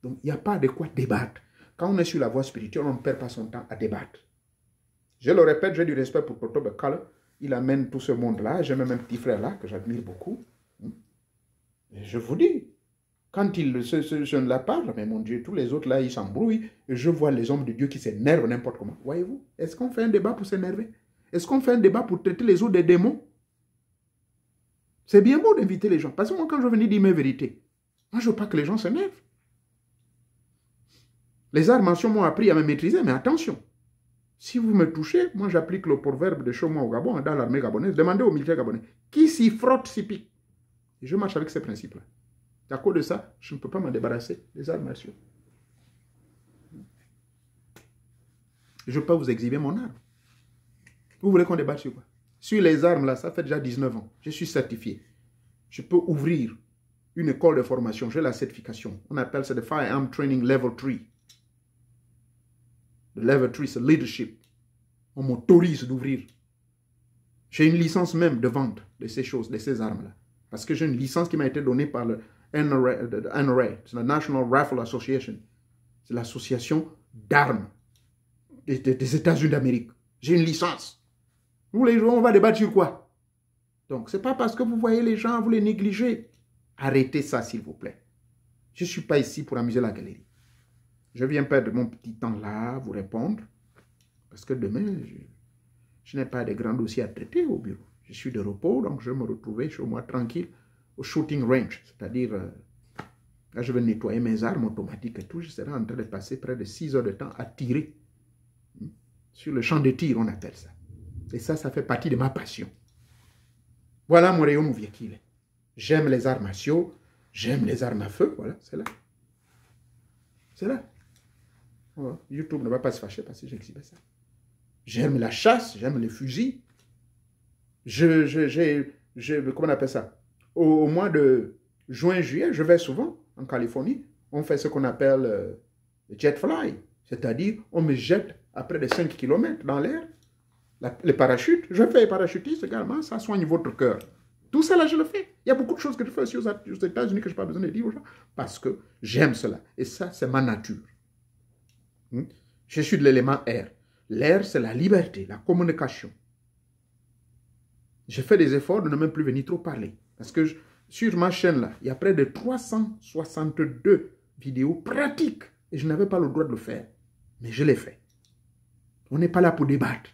Donc, il n'y a pas de quoi débattre. Quand on est sur la voie spirituelle, on ne perd pas son temps à débattre. Je le répète, j'ai du respect pour Poto Bekale. Il amène tout ce monde-là. J'ai même un petit frère là que j'admire beaucoup. Et je vous dis, quand ce jeune-là parle, mais mon Dieu, tous les autres là, ils s'embrouillent. Et je vois les hommes de Dieu qui s'énervent n'importe comment. Voyez-vous? Est-ce qu'on fait un débat pour s'énerver? Est-ce qu'on fait un débat pour traiter les autres des démons? C'est bien beau d'inviter les gens. Parce que moi, quand je venais dire mes vérités, moi, je ne veux pas que les gens s'énervent. Les arts martiaux m'ont appris à me maîtriser, mais attention. Si vous me touchez, moi j'applique le proverbe de Choma au Gabon, dans l'armée gabonaise. Demandez aux militaires gabonais. Qui s'y frotte, s'y pique. Et je marche avec ces principes-là. À cause de ça, je ne peux pas m'en débarrasser des arts martiaux. Je peux pas vous exhiber mon arme. Vous voulez qu'on débatte sur quoi? Sur les armes, là, ça fait déjà 19 ans. Je suis certifié. Je peux ouvrir une école de formation. J'ai la certification. On appelle ça le Firearm Training Level 3. Le level 3, c'est leadership. On m'autorise d'ouvrir. J'ai une licence même de vente de ces choses, de ces armes-là. Parce que j'ai une licence qui m'a été donnée par le NRA, c'est la National Rifle Association. C'est l'association d'armes des États-Unis d'Amérique. J'ai une licence. Vous les gens, on va débattre sur quoi? Donc, ce n'est pas parce que vous voyez les gens, vous les négligez. Arrêtez ça, s'il vous plaît. Je ne suis pas ici pour amuser la galerie. Je viens perdre mon petit temps là, vous répondre. Parce que demain, je n'ai pas de grands dossiers à traiter au bureau. Je suis de repos, donc je vais me retrouver chez moi tranquille au shooting range. C'est-à-dire, là, je vais nettoyer mes armes automatiques et tout. Je serai en train de passer près de 6 heures de temps à tirer. Sur le champ de tir, on appelle ça. Et ça fait partie de ma passion. Voilà mon rayon où qu'il est. J'aime les arts martiaux, j'aime les armes à feu, voilà, c'est là. C'est là. Oh, YouTube ne va pas se fâcher parce que j'exhibe ça. J'aime la chasse, j'aime les fusils. Comment on appelle ça? Au mois de juin-juillet, je vais souvent en Californie. On fait ce qu'on appelle le jet fly. C'est-à-dire, on me jette à près de 5 km dans l'air. Les parachutes, je fais les parachutistes également, ça soigne votre cœur. Tout ça là, je le fais. Il y a beaucoup de choses que je fais aussi aux États-Unis que je n'ai pas besoin de dire aux gens parce que j'aime cela. Et ça, c'est ma nature. Je suis de l'élément R. L'air, c'est la liberté, la communication. Je fais des efforts de ne même plus venir trop parler. Parce que sur ma chaîne là, il y a près de 362 vidéos pratiques. Et je n'avais pas le droit de le faire. Mais je l'ai fait. On n'est pas là pour débattre.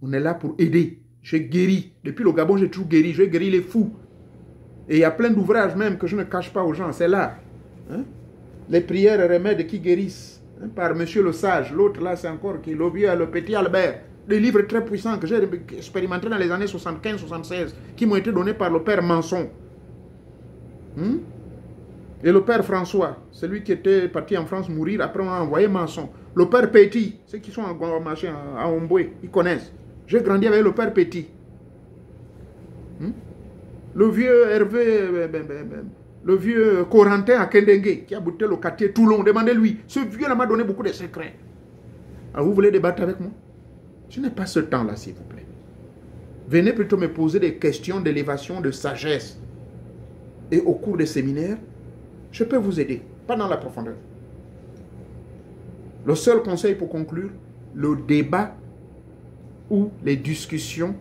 On est là pour aider. J'ai guéri. Depuis le Gabon, j'ai toujours guéri. J'ai guéri les fous. Et il y a plein d'ouvrages même que je ne cache pas aux gens. C'est là. Hein? Les prières et remèdes qui guérissent. Hein? Par Monsieur le Sage. L'autre là, c'est encore qui le vieux, le petit Albert. Des livres très puissants que j'ai expérimentés dans les années 75-76. Qui m'ont été donnés par le père Manson. Et le père François, celui qui était parti en France mourir, après on a envoyé Manson. Le père Petit, ceux qui sont en marché à Omboué, ils connaissent. J'ai grandi avec le père Petit. Le vieux Hervé, le vieux Corentin à Kendengue, qui a bouté le quartier Toulon, demandez-lui. Ce vieux-là m'a donné beaucoup de secrets. Alors vous voulez débattre avec moi? Je n'ai pas ce temps-là, s'il vous plaît. Venez plutôt me poser des questions d'élévation, de sagesse. Et au cours des séminaires, je peux vous aider, pas dans la profondeur. Le seul conseil pour conclure, le débat ou les discussions,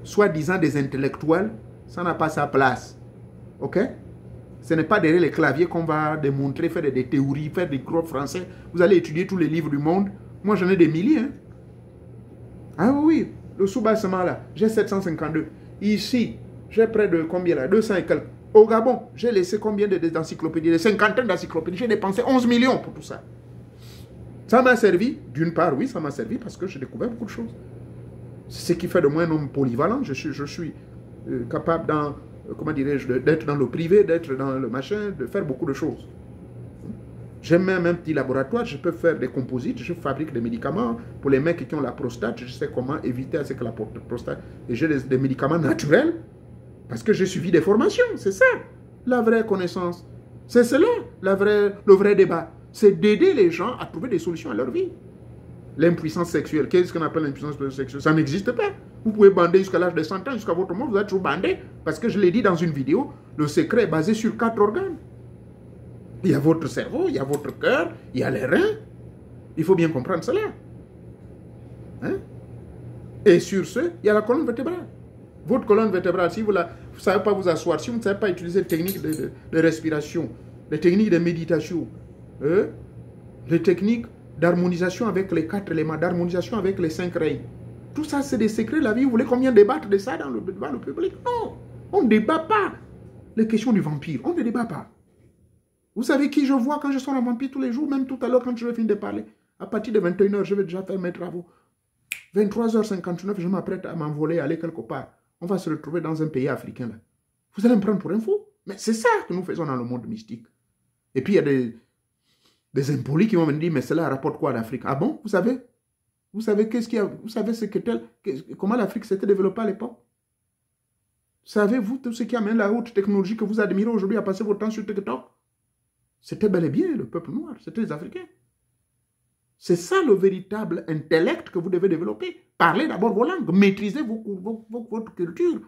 soi-disant des intellectuels, ça n'a pas sa place. Ok? Ce n'est pas derrière les claviers qu'on va démontrer, faire des théories, faire des gros français. Vous allez étudier tous les livres du monde. Moi, j'en ai des milliers. Hein? Ah oui, le sous-bassement là, j'ai 752. Ici, j'ai près de combien là? 200 et quelques. Au Gabon, j'ai laissé combien d'encyclopédies? Des cinquantaines d'encyclopédies. J'ai dépensé 11 millions pour tout ça. Ça m'a servi, d'une part, oui, ça m'a servi parce que j'ai découvert beaucoup de choses. C'est ce qui fait de moi un homme polyvalent. Je suis capable, comment dirais-je, d'être dans le privé, d'être dans le machin, de faire beaucoup de choses. J'ai même un petit laboratoire, je peux faire des composites, je fabrique des médicaments pour les mecs qui ont la prostate. Je sais comment éviter à ce que la prostate... Et j'ai des médicaments naturels. Parce que j'ai suivi des formations, c'est ça, la vraie connaissance. C'est cela, le vrai débat. C'est d'aider les gens à trouver des solutions à leur vie. L'impuissance sexuelle, qu'est-ce qu'on appelle l'impuissance sexuelle? Ça n'existe pas. Vous pouvez bander jusqu'à l'âge de 100 ans, jusqu'à votre mort, vous êtes toujours bandé. Parce que je l'ai dit dans une vidéo, le secret est basé sur 4 organes. Il y a votre cerveau, il y a votre cœur, il y a les reins. Il faut bien comprendre cela. Hein? Et sur ce, il y a la colonne vertébrale. Votre colonne vertébrale, si vous ne savez pas vous asseoir, si vous ne savez pas utiliser les techniques de respiration, les techniques de méditation, les techniques d'harmonisation avec les 4 éléments, d'harmonisation avec les 5 règnes, tout ça, c'est des secrets de la vie. Vous voulez qu'on vienne débattre de ça devant le public? Non, on ne débat pas. Les questions du vampire, on ne débat pas. Vous savez qui je vois quand je sors un vampire tous les jours, même tout à l'heure quand je vais finir de parler? À partir de 21h, je vais déjà faire mes travaux. 23h59, je m'apprête à m'envoler, aller quelque part. On va se retrouver dans un pays africain là. Vous allez me prendre pour un fou? Mais c'est ça que nous faisons dans le monde mystique. Et puis il y a des impolis qui vont me dire, mais cela rapporte quoi à l'Afrique? Ah bon? Vous savez? Vous savez qu'est-ce qu'il y a? Vous savez comment l'Afrique s'était développée à l'époque? Savez-vous tout ce qui amène la haute technologie que vous admirez aujourd'hui à passer votre temps sur TikTok? C'était bel et bien le peuple noir, c'était les Africains. C'est ça le véritable intellect que vous devez développer. Parlez d'abord vos langues, maîtrisez votre culture.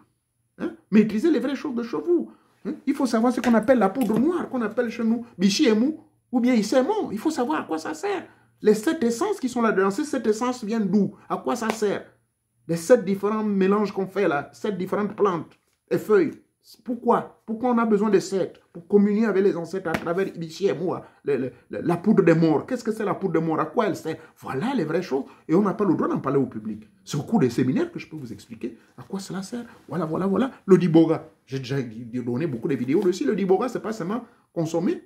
Hein? Maîtrisez les vraies choses de chez vous. Hein? Il faut savoir ce qu'on appelle la poudre noire, qu'on appelle chez nous bichiemou ou bien isémon. Il faut savoir à quoi ça sert. Les 7 essences qui sont là-dedans, ces 7 essences viennent d'où? À quoi ça sert? Les 7 différents mélanges qu'on fait là, 7 différentes plantes et feuilles. Pourquoi? Pourquoi on a besoin de 7? Pour communier avec les ancêtres à travers Ibichiemou, la poudre de mort. Qu'est-ce que c'est la poudre de mort? À quoi elle sert? Voilà les vraies choses. Et on n'a pas le droit d'en parler au public. C'est au cours des séminaires que je peux vous expliquer à quoi cela sert. Voilà. Le diboga. J'ai déjà donné beaucoup de vidéos dessus. Le diboga, ce n'est pas seulement consommer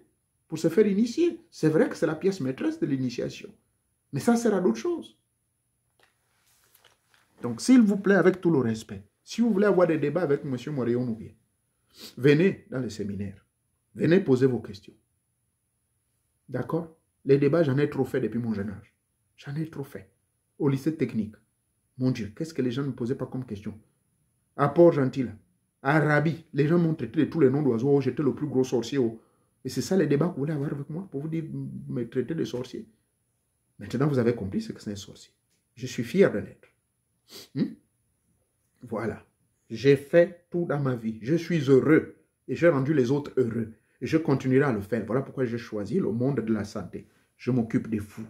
pour se faire initier. C'est vrai que c'est la pièce maîtresse de l'initiation. Mais ça sert à d'autres choses. Donc, s'il vous plaît, avec tout le respect, si vous voulez avoir des débats avec M. Moréon ou bien, venez dans les séminaires. Venez poser vos questions. D'accord? Les débats, j'en ai trop fait depuis mon jeune âge. J'en ai trop fait. Au lycée technique. Mon Dieu, qu'est-ce que les gens ne me posaient pas comme question? À Port-Gentil, à Arabi, les gens m'ont traité de tous les noms d'oiseaux. Oh, j'étais le plus gros sorcier. Oh. Et c'est ça les débats que vous voulez avoir avec moi pour vous dire, me traiter de sorcier. Maintenant, vous avez compris ce que c'est un sorcier. Je suis fier de l'être. Voilà. J'ai fait tout dans ma vie. Je suis heureux. Et j'ai rendu les autres heureux. Et je continuerai à le faire. Voilà pourquoi j'ai choisi le monde de la santé. Je m'occupe des fous.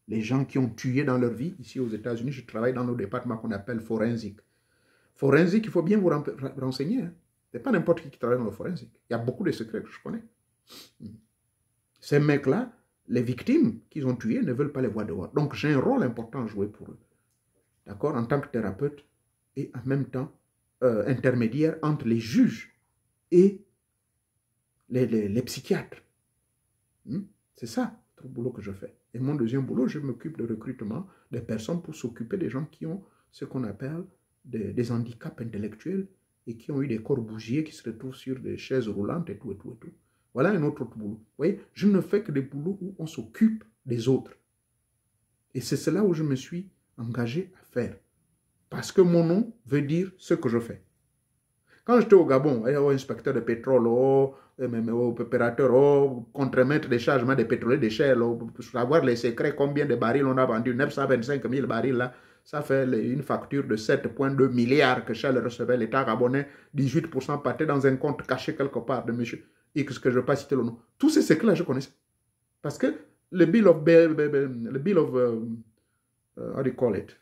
Les gens qui ont tué dans leur vie. Ici aux États-Unis, je travaille dans nos départements qu'on appelle forensique. Forensique, il faut bien vous renseigner. Hein. Ce n'est pas n'importe qui travaille dans le forensique. Il y a beaucoup de secrets que je connais. Ces mecs-là, les victimes qu'ils ont tuées ne veulent pas les voir dehors. Donc j'ai un rôle important à jouer pour eux. D'accord? En tant que thérapeute et en même temps intermédiaire entre les juges et les psychiatres. C'est ça le boulot que je fais. Et mon deuxième boulot, je m'occupe de recrutement des personnes pour s'occuper des gens qui ont ce qu'on appelle des handicaps intellectuels et qui ont eu des corps-bougiers qui se retrouvent sur des chaises roulantes et tout, et tout, et tout. Voilà un autre boulot. Vous voyez, je ne fais que des boulots où on s'occupe des autres. Et c'est cela où je me suis engagé à faire. Parce que mon nom veut dire ce que je fais. Quand j'étais au Gabon, inspecteur de pétrole, opérateur, contremaître des chargements de pétrole de Shell, pour savoir les secrets, combien de barils on a vendu, 925 000 barils là, ça fait une facture de 7,2 milliards que Shell recevait, l'État gabonais, 18% partait dans un compte caché quelque part de monsieur X, que je ne vais pas citer le nom. Tous ces secrets-là, je connaissais. Parce que le bill of, how do you call it?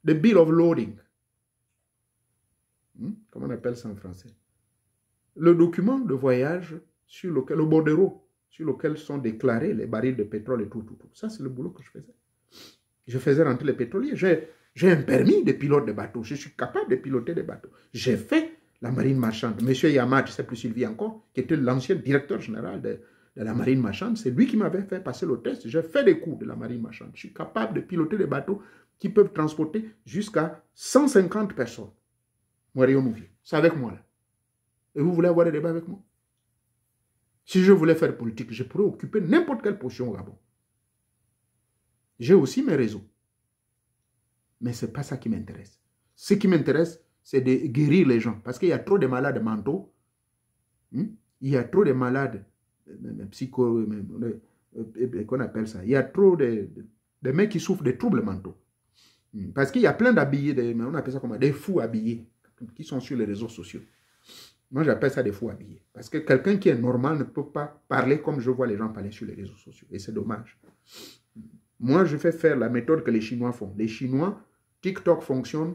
The bill of loading. Comment on appelle ça en français? Le document de voyage sur lequel, le bordereau, sur lequel sont déclarés les barils de pétrole et tout. Ça, c'est le boulot que je faisais. Je faisais rentrer les pétroliers. J'ai un permis de pilote de bateau. Je suis capable de piloter des bateaux. J'ai fait la marine marchande. Monsieur Yamad, je ne sais plus s'il vit encore, qui était l'ancien directeur général de la marine marchande, c'est lui qui m'avait fait passer le test. J'ai fait des cours de la marine marchande. Je suis capable de piloter des bateaux qui peuvent transporter jusqu'à 150 personnes. C'est avec moi là. Et vous voulez avoir des débats avec moi? Si je voulais faire politique, je pourrais occuper n'importe quelle position au Gabon. J'ai aussi mes réseaux. Mais ce n'est pas ça qui m'intéresse. Ce qui m'intéresse, c'est de guérir les gens. Parce qu'il y a trop de malades mentaux. Il y a trop de malades psycho... qu'on appelle ça. Il y a trop de mecs qui souffrent de troubles mentaux. Parce qu'il y a plein d'habillés, on appelle ça comme des fous habillés, qui sont sur les réseaux sociaux. Moi, j'appelle ça des fous habillés. Parce que quelqu'un qui est normal ne peut pas parler comme je vois les gens parler sur les réseaux sociaux. Et c'est dommage. Moi, je fais faire la méthode que les Chinois font. Les Chinois, TikTok fonctionne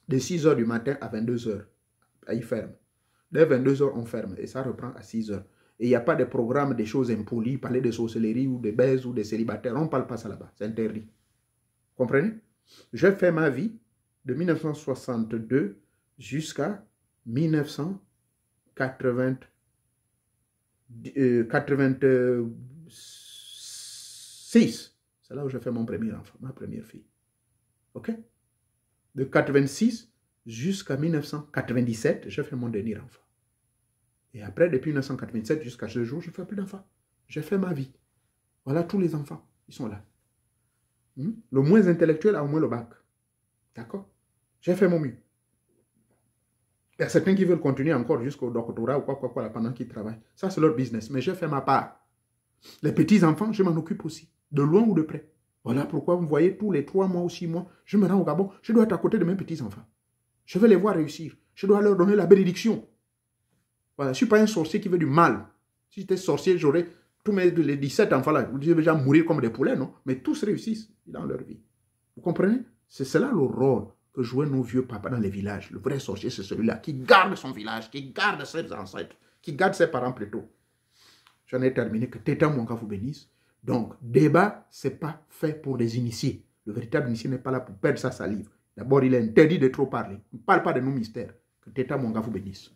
de 6 h du matin à 22 h. Ils ferment. Dès 22 h, on ferme. Et ça reprend à 6 h. Et il n'y a pas de programme des choses impolies, parler de sorcellerie ou de baises ou de célibataires. On ne parle pas ça là-bas. C'est interdit. Comprenez? J'ai fait ma vie de 1962 jusqu'à 1986. C'est là où j'ai fait mon premier enfant, ma première fille. OK? De 86 jusqu'à 1997, j'ai fait mon dernier enfant. Et après, depuis 1997 jusqu'à ce jour, je ne fais plus d'enfants. J'ai fait ma vie. Voilà tous les enfants. Ils sont là. Le moins intellectuel a au moins le bac. D'accord? J'ai fait mon mieux. Il y a certains qui veulent continuer encore jusqu'au doctorat ou quoi là, pendant qu'ils travaillent. Ça, c'est leur business. Mais j'ai fait ma part. Les petits-enfants, je m'en occupe aussi. De loin ou de près. Voilà pourquoi vous voyez, tous les 3 mois ou 6 mois, je me rends au Gabon. Je dois être à côté de mes petits-enfants. Je veux les voir réussir. Je dois leur donner la bénédiction. Voilà, je ne suis pas un sorcier qui veut du mal. Si j'étais sorcier, j'aurais tous les 17 enfants-là. Ils devaient déjà mourir comme des poulets, non? Mais tous réussissent dans leur vie. Vous comprenez? C'est cela le rôle que jouaient nos vieux papas dans les villages. Le vrai sorcier, c'est celui-là qui garde son village, qui garde ses ancêtres, qui garde ses parents plutôt. J'en ai terminé. Que Tétan Mwanga vous bénisse. Donc, débat, ce n'est pas fait pour les initiés. Le véritable initié n'est pas là pour perdre sa salive. D'abord, il est interdit de trop parler. On ne parle pas de nos mystères. Que Tétan Mwanga vous bénisse.